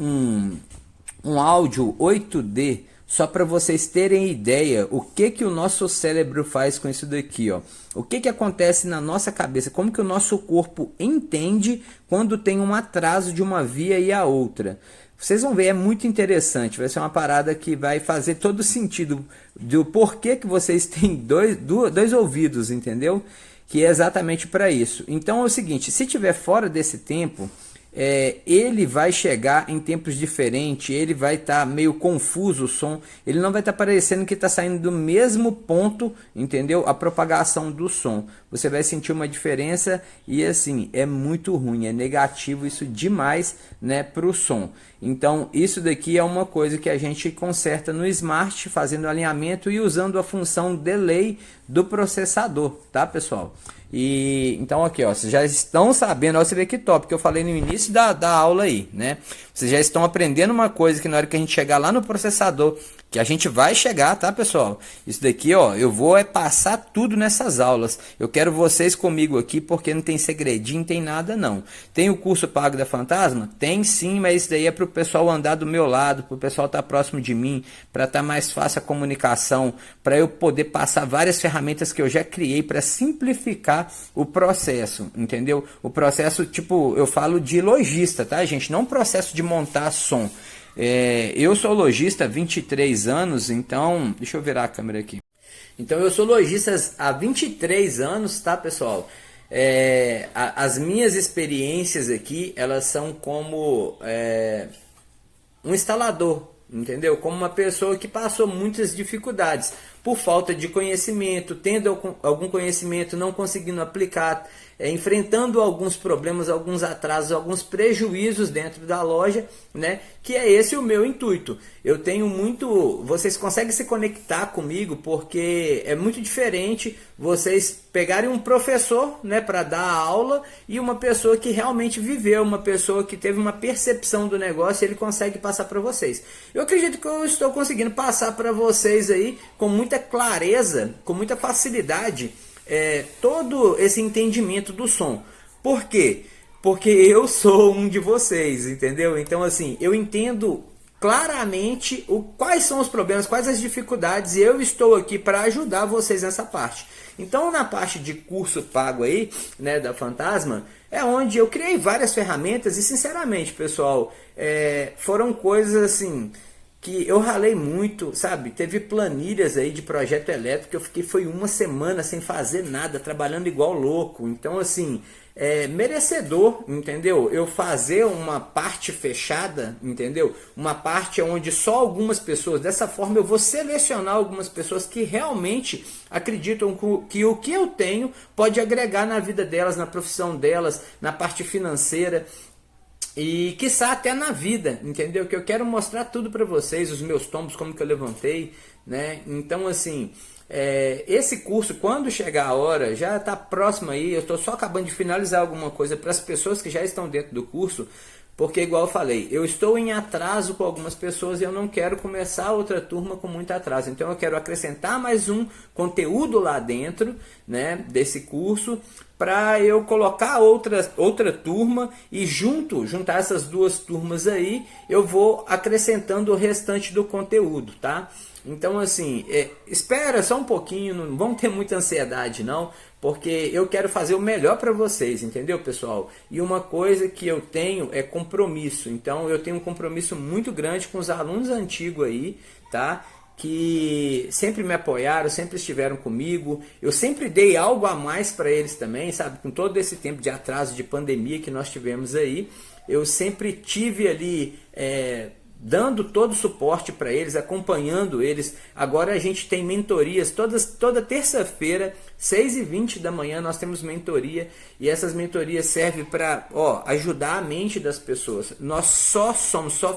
um áudio 8D, só para vocês terem ideia o que o nosso cérebro faz com isso daqui, ó. O que acontece na nossa cabeça, como que o nosso corpo entende quando tem um atraso de uma via e a outra. Vocês vão ver, é muito interessante, vai ser uma parada que vai fazer todo sentido do porquê que vocês têm dois ouvidos, entendeu? Que é exatamente para isso. Então é o seguinte, se tiver fora desse tempo, ele vai chegar em tempos diferentes, ele vai estar meio confuso o som, ele não vai estar parecendo que está saindo do mesmo ponto, entendeu? A propagação do som. Você vai sentir uma diferença e assim, é muito ruim, é negativo isso demais, né, para o som. Então isso daqui é uma coisa que a gente conserta no Smart, fazendo alinhamento e usando a função delay do processador, tá pessoal? E então aqui, ó, vocês já estão sabendo, ó, você vê que top, que eu falei no início da aula aí, né? Vocês já estão aprendendo uma coisa que na hora que a gente chegar lá no processador, que a gente vai chegar, tá pessoal? Isso daqui, ó, eu vou passar tudo nessas aulas. Eu quero vocês comigo aqui porque não tem segredinho, não tem nada não. Tem o curso pago da Fantasma? Tem sim, mas isso daí é para o pessoal andar do meu lado, para o pessoal estar próximo de mim, para estar mais fácil a comunicação, para eu poder passar várias ferramentas que eu já criei para simplificar o processo, entendeu? O processo, tipo, eu falo de lojista, tá gente? Não processo de montar som. Eu sou lojista há 23 anos, então, deixa eu virar a câmera aqui. Então eu sou lojista há 23 anos, tá pessoal? As minhas experiências aqui, elas são como um instalador, entendeu? Como uma pessoa que passou muitas dificuldades por falta de conhecimento, tendo algum conhecimento, não conseguindo aplicar, enfrentando alguns problemas, alguns atrasos, alguns prejuízos dentro da loja, né? Que é esse o meu intuito. Eu tenho muito... Vocês conseguem se conectar comigo porque é muito diferente vocês pegarem um professor, né, para dar a aula e uma pessoa que realmente viveu, uma pessoa que teve uma percepção do negócio, ele consegue passar para vocês. Eu acredito que eu estou conseguindo passar para vocês aí com muita clareza, com muita facilidade, todo esse entendimento do som. Por quê? Porque eu sou um de vocês, entendeu? Então assim, eu entendo claramente quais são os problemas, quais as dificuldades, e eu estou aqui para ajudar vocês nessa parte. Então, na parte de curso pago aí, né, da Fantasma, é onde eu criei várias ferramentas e, sinceramente, pessoal, foram coisas assim que eu ralei muito, sabe? Teve planilhas aí de projeto elétrico que eu fiquei, foi uma semana sem fazer nada, trabalhando igual louco. Então, assim, merecedor, entendeu? Eu fazer uma parte fechada, entendeu? Uma parte onde só algumas pessoas, dessa forma eu vou selecionar algumas pessoas que realmente acreditam que o que eu tenho pode agregar na vida delas, na profissão delas, na parte financeira. E quiçá até na vida, entendeu? Que eu quero mostrar tudo para vocês, os meus tombos, como que eu levantei, né? Então, assim, esse curso, quando chegar a hora, já está próximo aí. Eu estou só acabando de finalizar alguma coisa para as pessoas que já estão dentro do curso, porque, igual eu falei, eu estou em atraso com algumas pessoas e eu não quero começar outra turma com muito atraso. Então eu quero acrescentar mais um conteúdo lá dentro, né, desse curso, para eu colocar outra turma e juntar essas duas turmas aí, eu vou acrescentando o restante do conteúdo, tá? Então, assim, espera só um pouquinho, não vão ter muita ansiedade não, porque eu quero fazer o melhor para vocês, entendeu, pessoal? E uma coisa que eu tenho é compromisso. Então, eu tenho um compromisso muito grande com os alunos antigos aí, tá? Que sempre me apoiaram, sempre estiveram comigo. Eu sempre dei algo a mais para eles também, sabe? Com todo esse tempo de atraso, de pandemia que nós tivemos aí, eu sempre tive ali dando todo o suporte para eles, acompanhando eles. Agora a gente tem mentorias, toda terça-feira, 6h20 da manhã, nós temos mentoria, e essas mentorias servem para ajudar a mente das pessoas. Nós só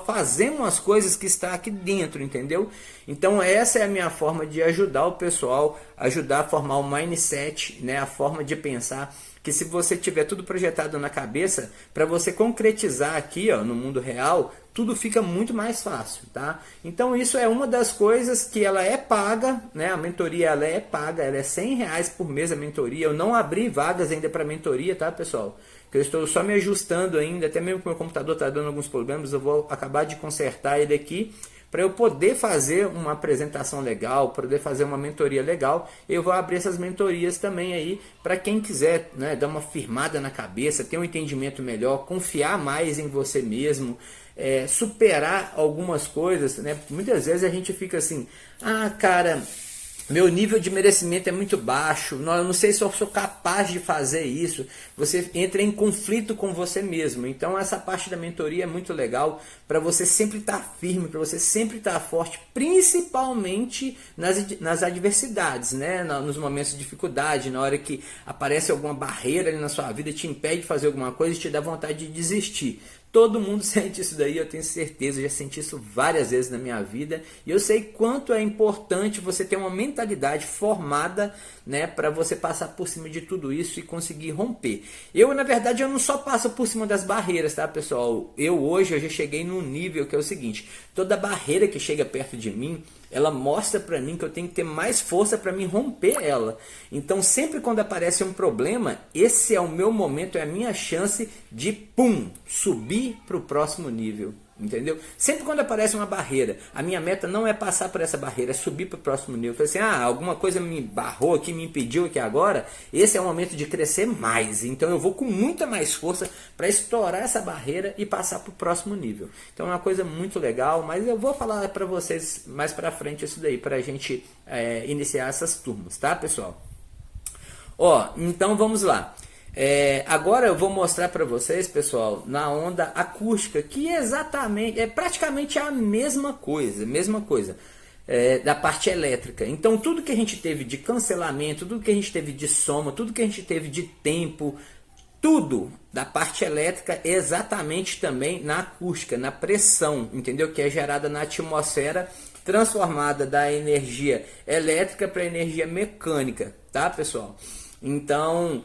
fazemos as coisas que está aqui dentro, entendeu? Então essa é a minha forma de ajudar o pessoal, ajudar a formar o mindset, né, a forma de pensar, que se você tiver tudo projetado na cabeça, para você concretizar aqui, no mundo real, tudo fica muito mais fácil, tá? Então isso é uma das coisas que ela é paga, né? A mentoria ela é paga, ela é R$100 por mês a mentoria. Eu não abri vagas ainda para mentoria, tá, pessoal? Que eu estou só me ajustando ainda, até mesmo que o meu computador está dando alguns problemas, eu vou acabar de consertar ele aqui, para eu poder fazer uma apresentação legal, poder fazer uma mentoria legal. Eu vou abrir essas mentorias também aí para quem quiser, né, dar uma firmada na cabeça, ter um entendimento melhor, confiar mais em você mesmo, superar algumas coisas, né? Muitas vezes a gente fica assim, cara, meu nível de merecimento é muito baixo, eu não sei se eu sou capaz de fazer isso. Você entra em conflito com você mesmo. Então essa parte da mentoria é muito legal para você sempre estar firme, para você sempre estar forte, principalmente nas adversidades, né? Nos momentos de dificuldade, na hora que aparece alguma barreira ali na sua vida, te impede de fazer alguma coisa e te dá vontade de desistir. Todo mundo sente isso daí, eu tenho certeza, eu já senti isso várias vezes na minha vida, e eu sei quanto é importante você ter uma mentalidade formada, né, para você passar por cima de tudo isso e conseguir romper. Na verdade, eu não só passo por cima das barreiras, tá, pessoal? Hoje eu já cheguei num nível que é o seguinte: toda barreira que chega perto de mim, ela mostra para mim que eu tenho que ter mais força para me romper ela. Então sempre quando aparece um problema, esse é o meu momento, é a minha chance de subir para o próximo nível. Entendeu? Sempre quando aparece uma barreira, a minha meta não é passar por essa barreira, é subir para o próximo nível. Eu falei assim, alguma coisa me barrou aqui, me impediu aqui agora, esse é o momento de crescer mais. Então eu vou com muita mais força para estourar essa barreira e passar para o próximo nível. Então é uma coisa muito legal, mas eu vou falar para vocês mais para frente isso daí, para a gente iniciar essas turmas, tá, pessoal? Então vamos lá. Agora eu vou mostrar para vocês, pessoal, na onda acústica, que é praticamente a mesma coisa, da parte elétrica. Então tudo que a gente teve de cancelamento, tudo que a gente teve de soma, tudo que a gente teve de tempo, tudo da parte elétrica é exatamente também na acústica, na pressão, entendeu? Que é gerada na atmosfera, transformada da energia elétrica para energia mecânica, tá, pessoal? Então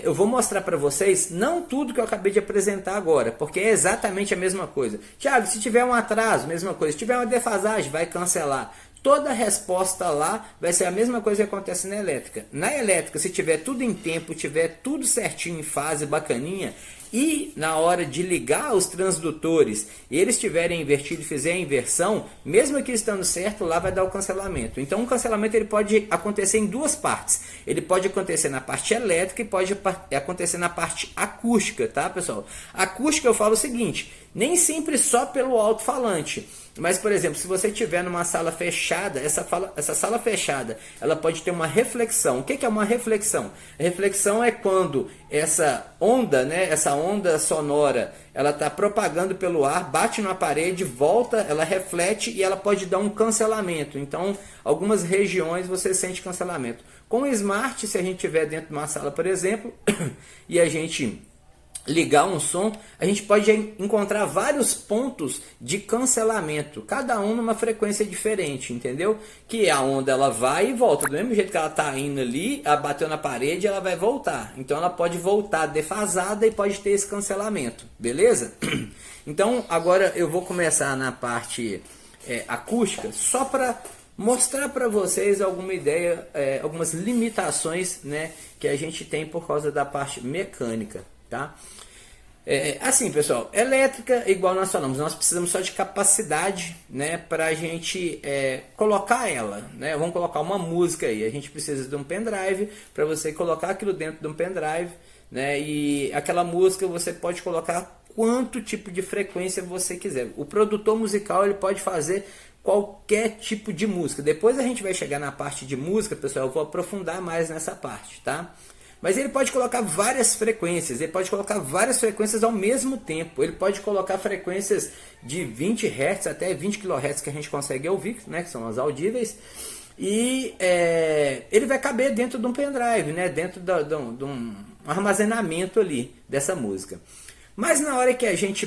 eu vou mostrar para vocês, não tudo que eu acabei de apresentar agora, porque é exatamente a mesma coisa. Thiago, se tiver um atraso, mesma coisa. Se tiver uma defasagem, vai cancelar. Toda a resposta lá vai ser a mesma coisa que acontece na elétrica. Na elétrica, se tiver tudo em tempo, tiver tudo certinho em fase, bacaninha, e na hora de ligar os transdutores e eles estiverem invertidos e fizer a inversão, mesmo que estando certo, lá vai dar o cancelamento. Então o cancelamento ele pode acontecer em duas partes. Ele pode acontecer na parte elétrica e pode acontecer na parte acústica, tá, pessoal? Acústica eu falo o seguinte, nem sempre só pelo alto-falante. Mas, por exemplo, se você estiver numa sala fechada, essa sala fechada, ela pode ter uma reflexão. O que é uma reflexão? A reflexão é quando essa onda, né, essa onda sonora, ela está propagando pelo ar, bate na parede, volta, ela reflete e ela pode dar um cancelamento. Então, algumas regiões você sente cancelamento. Com o Smart, se a gente estiver dentro de uma sala, por exemplo, e a gente ligar um som, a gente pode encontrar vários pontos de cancelamento, cada um numa frequência diferente, entendeu? Que a onda ela vai e volta, do mesmo jeito que ela está indo ali, ela bateu na parede, ela vai voltar. Então ela pode voltar defasada e pode ter esse cancelamento, beleza? Então agora eu vou começar na parte acústica, só para mostrar para vocês alguma ideia, algumas limitações, né, que a gente tem por causa da parte mecânica. Tá? Assim, pessoal, elétrica, igual nós falamos, nós precisamos só de capacidade, né, para a gente colocar ela, né? Vamos colocar uma música aí, a gente precisa de um pendrive para você colocar aquilo dentro de um pendrive, né? E aquela música você pode colocar quanto tipo de frequência você quiser. O produtor musical ele pode fazer qualquer tipo de música. Depois a gente vai chegar na parte de música, pessoal, eu vou aprofundar mais nessa parte, tá? Mas ele pode colocar várias frequências, ele pode colocar várias frequências ao mesmo tempo. Ele pode colocar frequências de 20 Hz até 20 kHz que a gente consegue ouvir, né, que são as audíveis. E ele vai caber dentro de um pendrive, né, dentro de um armazenamento ali dessa música. Mas na hora que a gente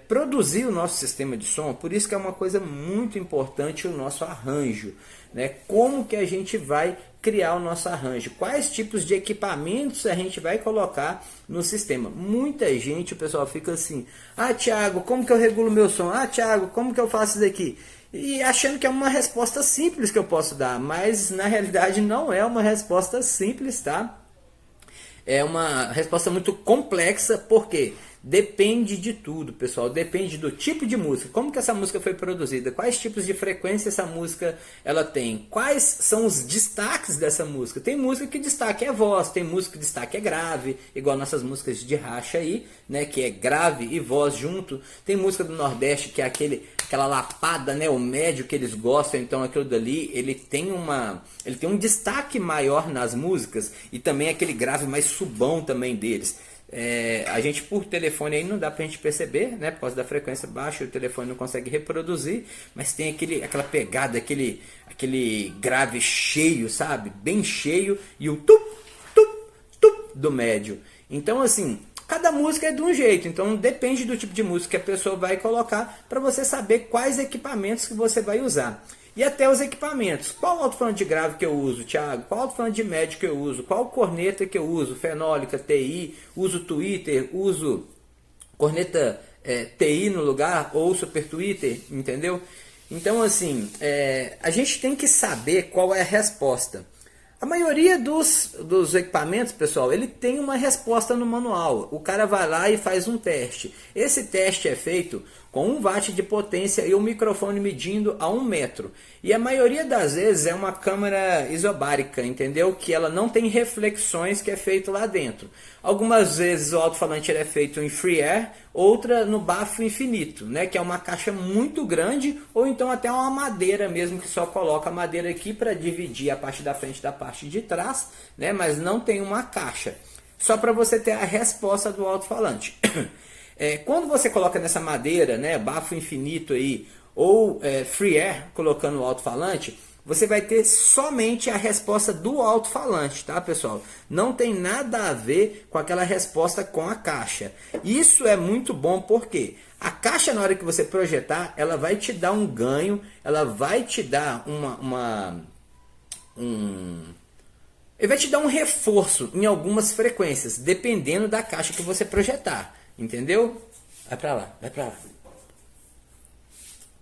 produzir o nosso sistema de som, por isso que é uma coisa muito importante o nosso arranjo, né? Como que a gente vai criar o nosso arranjo, quais tipos de equipamentos a gente vai colocar no sistema. Muita gente, o pessoal fica assim, ah, Thiago, como que eu regulo meu som? Ah, Thiago, como que eu faço isso daqui? E achando que é uma resposta simples que eu posso dar, mas na realidade não é uma resposta simples, tá? É uma resposta muito complexa, porque depende de tudo, pessoal. Depende do tipo de música, como que essa música foi produzida, quais tipos de frequência essa música ela tem, quais são os destaques dessa música. Tem música que destaque é voz, tem música que destaque é grave, igual nossas músicas de racha aí, né, que é grave e voz junto. Tem música do Nordeste que é aquela lapada, né, o médio que eles gostam, então aquilo dali, ele tem um destaque maior nas músicas e também aquele grave mais subão também deles. A gente por telefone aí não dá pra gente perceber, né, por causa da frequência baixa, o telefone não consegue reproduzir, mas tem aquela pegada, aquele grave cheio, sabe, bem cheio, e o tup, tup, tup do médio. Então assim, cada música é de um jeito, então depende do tipo de música que a pessoa vai colocar para você saber quais equipamentos que você vai usar. E até os equipamentos. Qual alto-falante de grave que eu uso, Thiago? Qual alto-falante de médio que eu uso? Qual corneta que eu uso? Fenólica, TI, uso Twitter, uso corneta TI no lugar ou Super Twitter, entendeu? Então assim, a gente tem que saber qual é a resposta. A maioria dos equipamentos, pessoal, ele tem uma resposta no manual. O cara vai lá e faz um teste. Esse teste é feito com 1 watt de potência e o microfone medindo a 1 metro. E a maioria das vezes é uma câmera isobárica, entendeu? Que ela não tem reflexões que é feito lá dentro. Algumas vezes o alto-falante é feito em free air, outra no bafo infinito, né? Que é uma caixa muito grande, ou então até uma madeira mesmo, que só coloca a madeira aqui para dividir a parte da frente da parte de trás, né? Mas não tem uma caixa. Só para você ter a resposta do alto-falante. Quando você coloca nessa madeira, né, bafo infinito aí, ou free air, colocando o alto-falante, você vai ter somente a resposta do alto-falante, tá, pessoal? Não tem nada a ver com aquela resposta com a caixa. Isso é muito bom porque a caixa, na hora que você projetar, ela vai te dar um ganho, ela vai te dar ele vai te dar um reforço em algumas frequências, dependendo da caixa que você projetar. Entendeu? Vai pra lá, vai pra lá.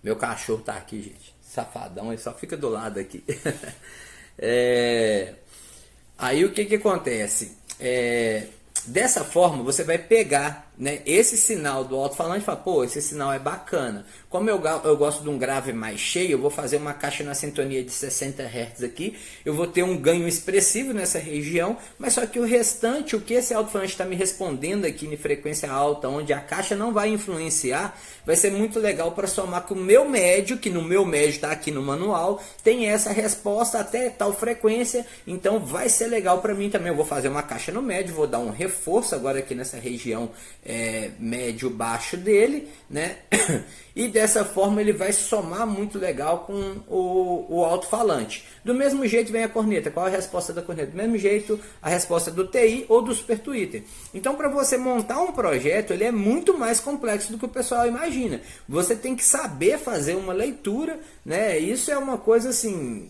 Meu cachorro tá aqui, gente. Safadão, ele só fica do lado aqui. Aí o que acontece? Dessa forma, você vai pegar, né, esse sinal do alto-falante e falar, pô, esse sinal é bacana. Como eu gosto de um grave mais cheio, eu vou fazer uma caixa na sintonia de 60 Hz aqui, eu vou ter um ganho expressivo nessa região, mas só que o restante, o que esse alto-falante está me respondendo aqui em frequência alta, onde a caixa não vai influenciar, vai ser muito legal para somar com o meu médio, que no meu médio está aqui no manual, tem essa resposta até tal frequência, então vai ser legal para mim também. Eu vou fazer uma caixa no médio, vou dar um reforço agora aqui nessa região médio-baixo dele, né? E dessa forma ele vai somar muito legal com o alto-falante. Do mesmo jeito vem a corneta. Qual é a resposta da corneta? Do mesmo jeito a resposta do TI ou do Super Twitter. Então, para você montar um projeto, ele é muito mais complexo do que o pessoal imagina. Você tem que saber fazer uma leitura, né? Isso é uma coisa assim...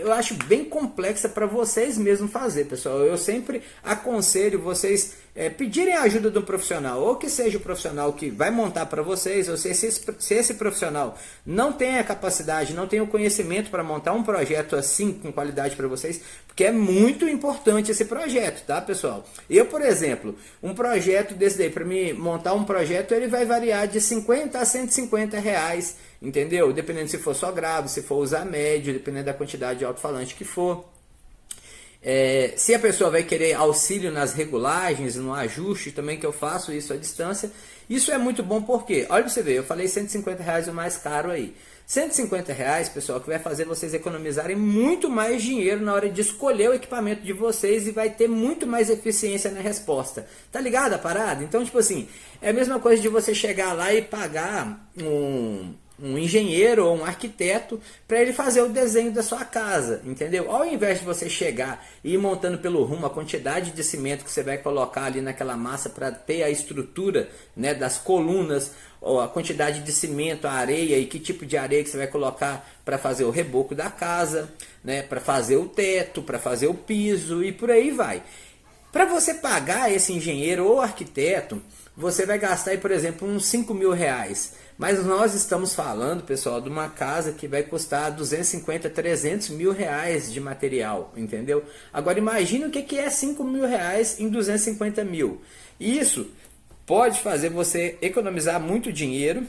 eu acho bem complexa para vocês mesmos fazer, pessoal. Eu sempre aconselho vocês pedirem a ajuda de um profissional, ou que seja o profissional que vai montar para vocês, ou se esse profissional não tem a capacidade, não tem o conhecimento para montar um projeto assim com qualidade para vocês, porque é muito importante esse projeto, tá, pessoal? Eu, por exemplo, um projeto desse daí, para mim montar um projeto, ele vai variar de 50 a 150 reais, entendeu? Dependendo se for só grave, se for usar médio, dependendo da quantidade de alto-falante que for. Se a pessoa vai querer auxílio nas regulagens, no ajuste também, que eu faço isso à distância, isso é muito bom porque, olha pra você ver, eu falei 150 reais o mais caro aí. 150 reais, pessoal, que vai fazer vocês economizarem muito mais dinheiro na hora de escolher o equipamento de vocês e vai ter muito mais eficiência na resposta. Tá ligado a parada? Então, tipo assim, é a mesma coisa de você chegar lá e pagar um engenheiro ou um arquiteto para ele fazer o desenho da sua casa, entendeu? Ao invés de você chegar e ir montando pelo rumo a quantidade de cimento que você vai colocar ali naquela massa para ter a estrutura, né, das colunas, ou a quantidade de cimento, a areia e que tipo de areia que você vai colocar para fazer o reboco da casa, né, para fazer o teto, para fazer o piso e por aí vai. Para você pagar esse engenheiro ou arquiteto, você vai gastar aí, por exemplo, uns 5 mil reais. Mas nós estamos falando, pessoal, de uma casa que vai custar 250, 300 mil reais de material, entendeu? Agora imagine o que é 5 mil reais em 250 mil. Isso pode fazer você economizar muito dinheiro,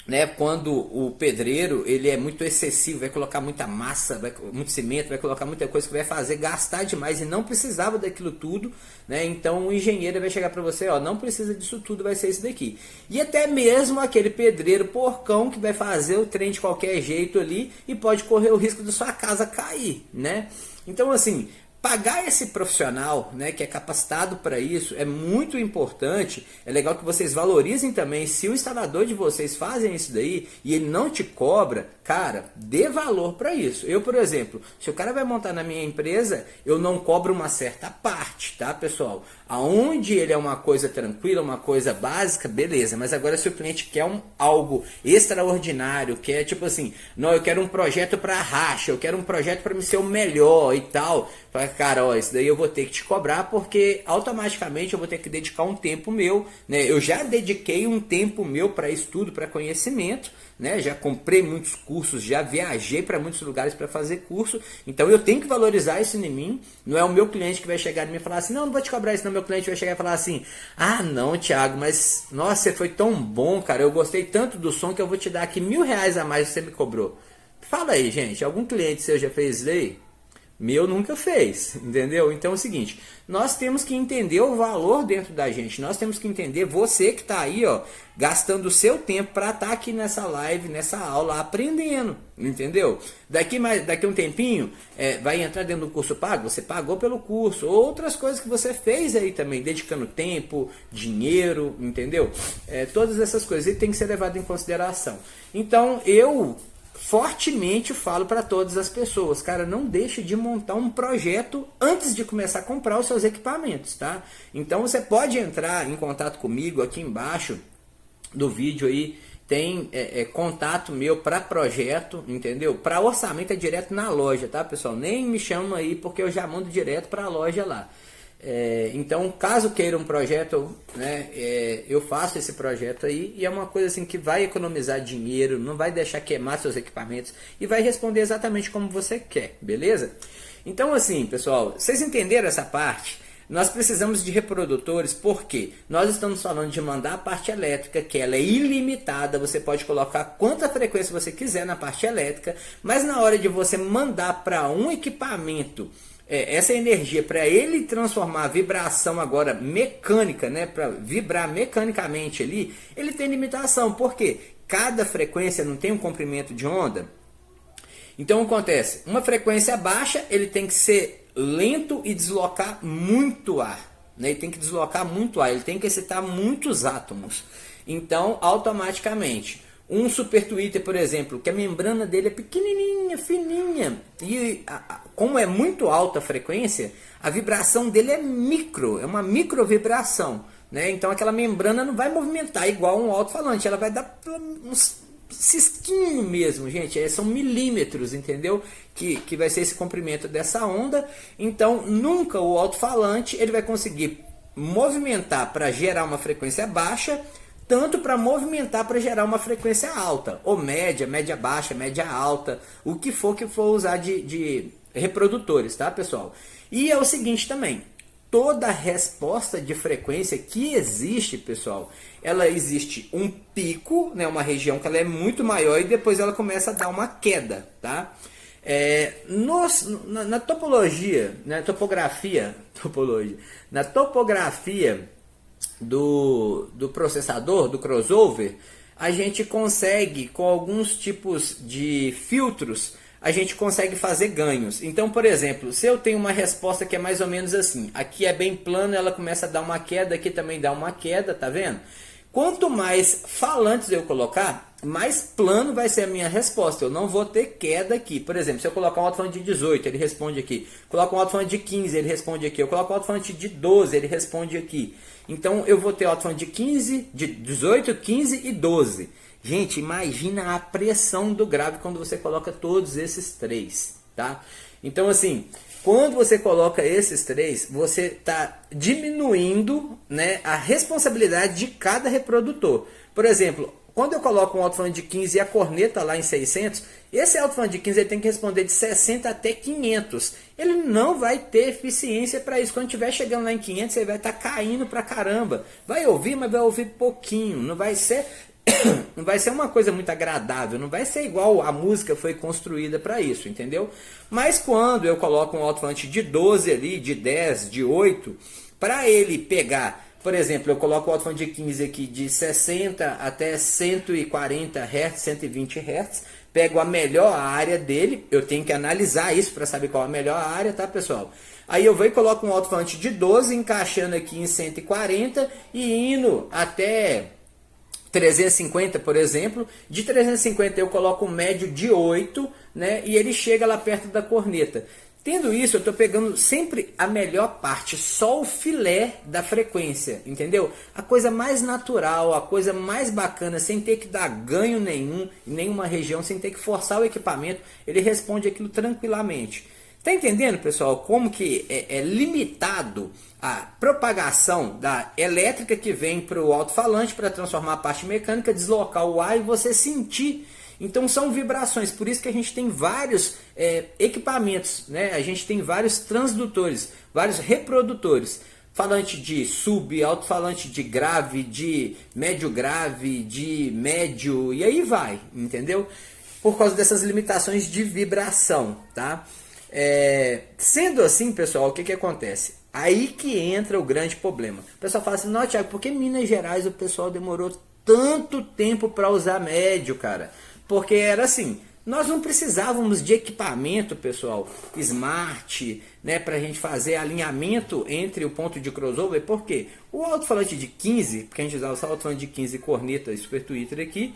né? Quando o pedreiro ele é muito excessivo, vai colocar muita massa, muito cimento, vai colocar muita coisa que vai fazer gastar demais e não precisava daquilo tudo, né? Então o engenheiro vai chegar para você, ó, não precisa disso tudo, vai ser isso daqui. E até mesmo aquele pedreiro porcão que vai fazer o trem de qualquer jeito ali e pode correr o risco da sua casa cair, né? Então assim, pagar esse profissional, né, que é capacitado para isso é muito importante. É legal que vocês valorizem também. Se o instalador de vocês fazem isso daí e ele não te cobra, cara, dê valor para isso. Eu, por exemplo, se o cara vai montar na minha empresa, eu não cobro uma certa parte, tá, pessoal? Aonde ele é uma coisa tranquila, uma coisa básica, beleza. Mas agora se o cliente quer algo extraordinário, quer tipo assim, não, eu quero um projeto para racha, eu quero um projeto para me ser o melhor e tal. Fala, cara, ó, isso daí eu vou ter que te cobrar porque automaticamente eu vou ter que dedicar um tempo meu, né? Eu já dediquei um tempo meu para estudo, para conhecimento, né? Já comprei muitos cursos, já viajei para muitos lugares para fazer curso, então eu tenho que valorizar isso em mim. Não é o meu cliente que vai chegar em mim e falar assim, não vou te cobrar isso, não. Meu cliente vai chegar e falar assim, ah não, Thiago, mas nossa, você foi tão bom, cara, eu gostei tanto do som que eu vou te dar aqui R$ 1.000 a mais que você me cobrou. Fala aí, gente, algum cliente seu já fez isso daí? Meu nunca fez, entendeu? Então é o seguinte, nós temos que entender o valor dentro da gente, nós temos que entender, você que está aí, ó, gastando o seu tempo para estar aqui nessa live, nessa aula, aprendendo, entendeu? Daqui um tempinho, vai entrar dentro do curso pago, você pagou pelo curso, outras coisas que você fez aí também, dedicando tempo, dinheiro, entendeu? Todas essas coisas tem que ser levado em consideração. Então, eu fortemente falo para todas as pessoas, cara, não deixe de montar um projeto antes de começar a comprar os seus equipamentos, tá? Então você pode entrar em contato comigo aqui embaixo do vídeo aí, tem contato meu para projeto, entendeu? Para orçamento é direto na loja, tá, pessoal? Nem me chama aí porque eu já mando direto para a loja lá. Então, caso queira um projeto, né, eu faço esse projeto aí e é uma coisa assim que vai economizar dinheiro, não vai deixar queimar seus equipamentos e vai responder exatamente como você quer, beleza? Então assim, pessoal, vocês entenderam essa parte? Nós precisamos de reprodutores porque nós estamos falando de mandar a parte elétrica, que ela é ilimitada, você pode colocar quanta frequência você quiser na parte elétrica, mas na hora de você mandar para um equipamento essa energia, para ele transformar a vibração agora mecânica, né, para vibrar mecanicamente ali, ele tem limitação, porque cada frequência não tem um comprimento de onda. Então acontece, uma frequência baixa, ele tem que ser lento e deslocar muito ar, né? Ele tem que deslocar muito ar, ele tem que excitar muitos átomos. Então, automaticamente, um super Twitter, por exemplo, que a membrana dele é pequenininha, fininha, e como é muito alta a frequência, a vibração dele é micro, é uma micro vibração, né? Então aquela membrana não vai movimentar igual um alto-falante, ela vai dar uns cisquinho mesmo, gente, são milímetros, entendeu? Que vai ser esse comprimento dessa onda. Então nunca o alto-falante ele vai conseguir movimentar para gerar uma frequência baixa, tanto para movimentar para gerar uma frequência alta, ou média, média baixa, média alta, o que for usar de reprodutores, tá, pessoal? E é o seguinte também, toda resposta de frequência que existe, pessoal, ela existe um pico, né, uma região que ela é muito maior e depois ela começa a dar uma queda, tá? Na topologia, na topografia do processador, do crossover, a gente consegue, com alguns tipos de filtros, a gente consegue fazer ganhos. Então, por exemplo, se eu tenho uma resposta que é mais ou menos assim, aqui é bem plano, ela começa a dar uma queda, aqui também dá uma queda, tá vendo? Quanto mais falantes eu colocar, mais plano vai ser a minha resposta. Eu não vou ter queda aqui. Por exemplo, se eu colocar um alto-falante de 18, ele responde aqui. Coloco um alto-falante de 15, ele responde aqui. Eu coloco um alto-falante de 12, ele responde aqui. Então eu vou ter alto-falante de 15, de 18, 15 e 12. Gente, imagina a pressão do grave quando você coloca todos esses três, tá? Então assim, quando você coloca esses três, você está diminuindo, né, a responsabilidade de cada reprodutor. Por exemplo, quando eu coloco um alto-falante de 15 e a corneta lá em 600, esse alto-falante de 15 ele tem que responder de 60 até 500. Ele não vai ter eficiência para isso. Quando estiver chegando lá em 500, ele vai estar caindo para caramba. Vai ouvir, mas vai ouvir pouquinho. Não vai ser uma coisa muito agradável, não vai ser igual a música foi construída para isso, entendeu? Mas quando eu coloco um alto-falante de 12 ali, de 10, de 8, para ele pegar, por exemplo, eu coloco o alto-falante de 15 aqui de 60 até 140 Hz, 120 Hz, pego a melhor área dele, eu tenho que analisar isso para saber qual é a melhor área, tá, pessoal? Aí eu vou e coloco um alto-falante de 12, encaixando aqui em 140 e indo até 350, por exemplo. De 350 eu coloco um médio de 8, né? E ele chega lá perto da corneta. Tendo isso, eu estou pegando sempre a melhor parte, só o filé da frequência, entendeu? A coisa mais natural, a coisa mais bacana, sem ter que dar ganho nenhum, em nenhuma região, sem ter que forçar o equipamento, ele responde aquilo tranquilamente. Tá entendendo, pessoal, como que é limitado a propagação da elétrica que vem para o alto-falante para transformar a parte mecânica, deslocar o ar e você sentir. Então são vibrações, por isso que a gente tem vários equipamentos, né? A gente tem vários transdutores, vários reprodutores. Falante de sub, alto-falante de grave, de médio grave, de médio, e aí vai, entendeu? Por causa dessas limitações de vibração, tá? Sendo assim, pessoal, o que acontece? Aí que entra o grande problema. O pessoal fala assim, não, Thiago, por que em Minas Gerais o pessoal demorou tanto tempo para usar médio, cara? Porque era assim, nós não precisávamos de equipamento, pessoal, smart, né, para a gente fazer alinhamento entre o ponto de crossover. Por quê? O alto-falante de 15, porque a gente usava só o alto-falante de 15 corneta e super Twitter aqui,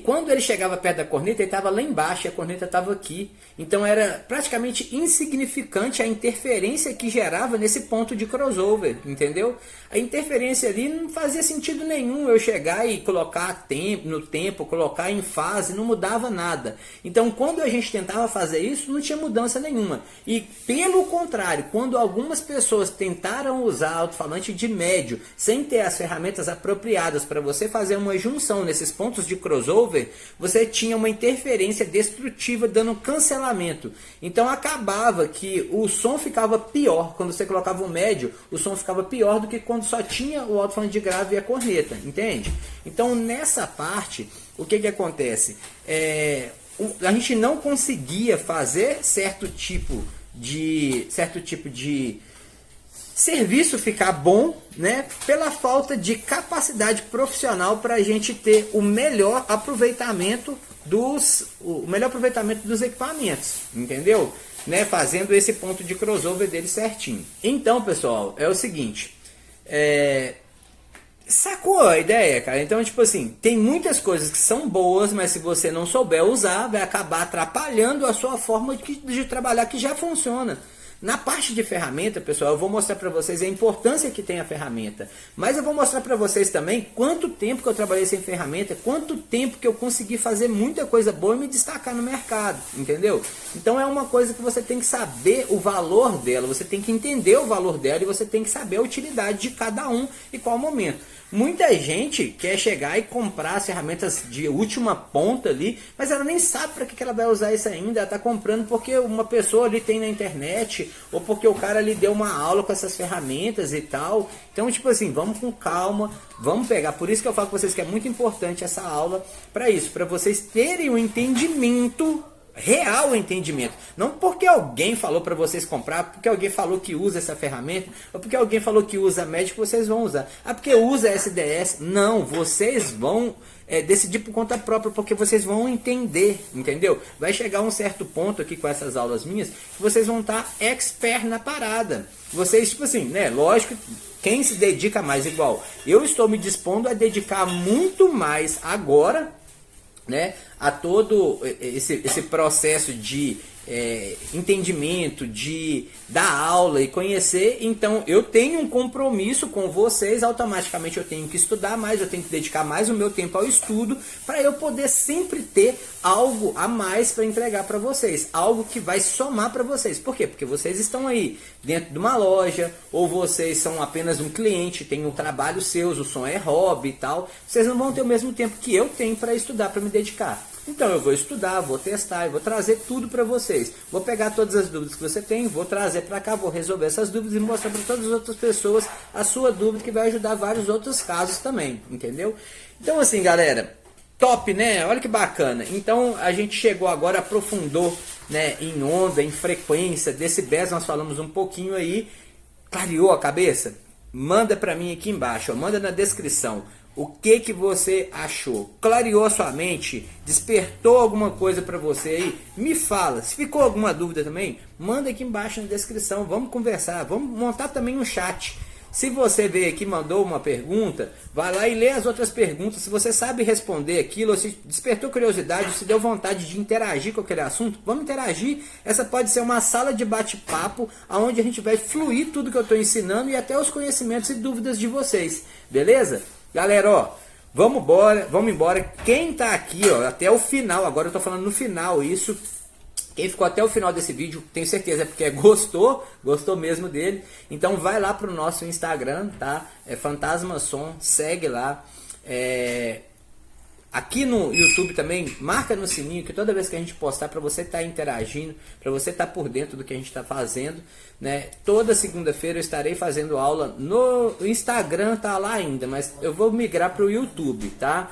quando ele chegava perto da corneta, ele estava lá embaixo e a corneta estava aqui. Então era praticamente insignificante a interferência que gerava nesse ponto de crossover, entendeu? A interferência ali não fazia sentido nenhum eu chegar e colocar no tempo, colocar em fase, não mudava nada. Então quando a gente tentava fazer isso, não tinha mudança nenhuma. E pelo contrário, quando algumas pessoas tentaram usar alto-falante de médio, sem ter as ferramentas apropriadas para você fazer uma junção nesses pontos de crossover, você tinha uma interferência destrutiva dando um cancelamento. Então acabava que o som ficava pior. Quando você colocava o médio, o som ficava pior do que quando só tinha o alto-falante de grave e a corneta, entende? Então nessa parte, o que acontece? A gente não conseguia fazer certo tipo de serviço ficar bom, né, pela falta de capacidade profissional para a gente ter o melhor aproveitamento dos equipamentos, entendeu? Né, fazendo esse ponto de crossover dele certinho. Então, pessoal, é o seguinte, sacou a ideia, cara? Então, tipo assim, tem muitas coisas que são boas, mas se você não souber usar, vai acabar atrapalhando a sua forma de trabalhar que já funciona. Na parte de ferramenta, pessoal, eu vou mostrar para vocês a importância que tem a ferramenta. Mas eu vou mostrar para vocês também quanto tempo que eu trabalhei sem ferramenta, quanto tempo que eu consegui fazer muita coisa boa e me destacar no mercado, entendeu? Então é uma coisa que você tem que saber o valor dela, você tem que entender o valor dela e você tem que saber a utilidade de cada um e qual momento. Muita gente quer chegar e comprar as ferramentas de última ponta ali, mas ela nem sabe para que ela vai usar isso ainda. Ela está comprando porque uma pessoa ali tem na internet, ou porque o cara ali deu uma aula com essas ferramentas e tal. Então, tipo assim, vamos com calma, vamos pegar. Por isso que eu falo com vocês que é muito importante essa aula para isso, para vocês terem um entendimento real, entendimento. Não porque alguém falou para vocês comprar, porque alguém falou que usa essa ferramenta, ou porque alguém falou que usa médico, vocês vão usar. Ah, porque usa SDS. Não, vocês vão decidir por conta própria, porque vocês vão entender, entendeu? Vai chegar um certo ponto aqui com essas aulas minhas, que vocês vão estar expert na parada. Vocês, tipo assim, né, lógico, quem se dedica mais, igual, eu estou me dispondo a dedicar muito mais agora, né, a todo esse processo de entendimento, de dar aula e conhecer. Então eu tenho um compromisso com vocês, automaticamente eu tenho que estudar mais, eu tenho que dedicar mais o meu tempo ao estudo, para eu poder sempre ter algo a mais para entregar para vocês, algo que vai somar para vocês. Por quê? Porque vocês estão aí dentro de uma loja, ou vocês são apenas um cliente, tem um trabalho seus, o som é hobby e tal, vocês não vão ter o mesmo tempo que eu tenho para estudar, para me dedicar. Então eu vou estudar, vou testar, eu vou trazer tudo para vocês. Vou pegar todas as dúvidas que você tem, vou trazer para cá, vou resolver essas dúvidas e mostrar para todas as outras pessoas a sua dúvida, que vai ajudar vários outros casos também, entendeu? Então assim, galera, top, né? Olha que bacana. Então a gente chegou agora, aprofundou, né, em onda, em frequência, decibéis, nós falamos um pouquinho aí. Clareou a cabeça? Manda para mim aqui embaixo, ó, manda na descrição. O que você achou? Clareou a sua mente? Despertou alguma coisa para você aí? Me fala. Se ficou alguma dúvida também, manda aqui embaixo na descrição. Vamos conversar. Vamos montar também um chat. Se você veio aqui e mandou uma pergunta, vai lá e lê as outras perguntas. Se você sabe responder aquilo, ou se despertou curiosidade, se deu vontade de interagir com aquele assunto, vamos interagir. Essa pode ser uma sala de bate-papo, onde a gente vai fluir tudo que eu estou ensinando e até os conhecimentos e dúvidas de vocês. Beleza? Galera, ó, vamos embora. Quem tá aqui, ó, até o final, agora eu tô falando no final isso. Quem ficou até o final desse vídeo, tenho certeza é porque gostou mesmo dele. Então vai lá pro nosso Instagram, tá? É Fantasma Som, segue lá. Aqui no YouTube também, marca no sininho, que toda vez que a gente postar, para você estar interagindo, para você estar por dentro do que a gente está fazendo, né? Toda segunda-feira eu estarei fazendo aula no Instagram, tá lá ainda, mas eu vou migrar para o YouTube, tá?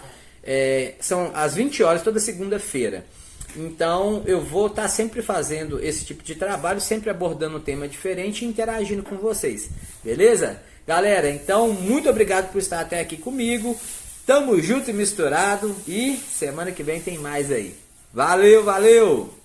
São às 20 horas toda segunda-feira. Então eu vou estar sempre fazendo esse tipo de trabalho, sempre abordando um tema diferente e interagindo com vocês, beleza? Galera, então muito obrigado por estar até aqui comigo. Tamo junto e misturado, e semana que vem tem mais aí. Valeu, valeu!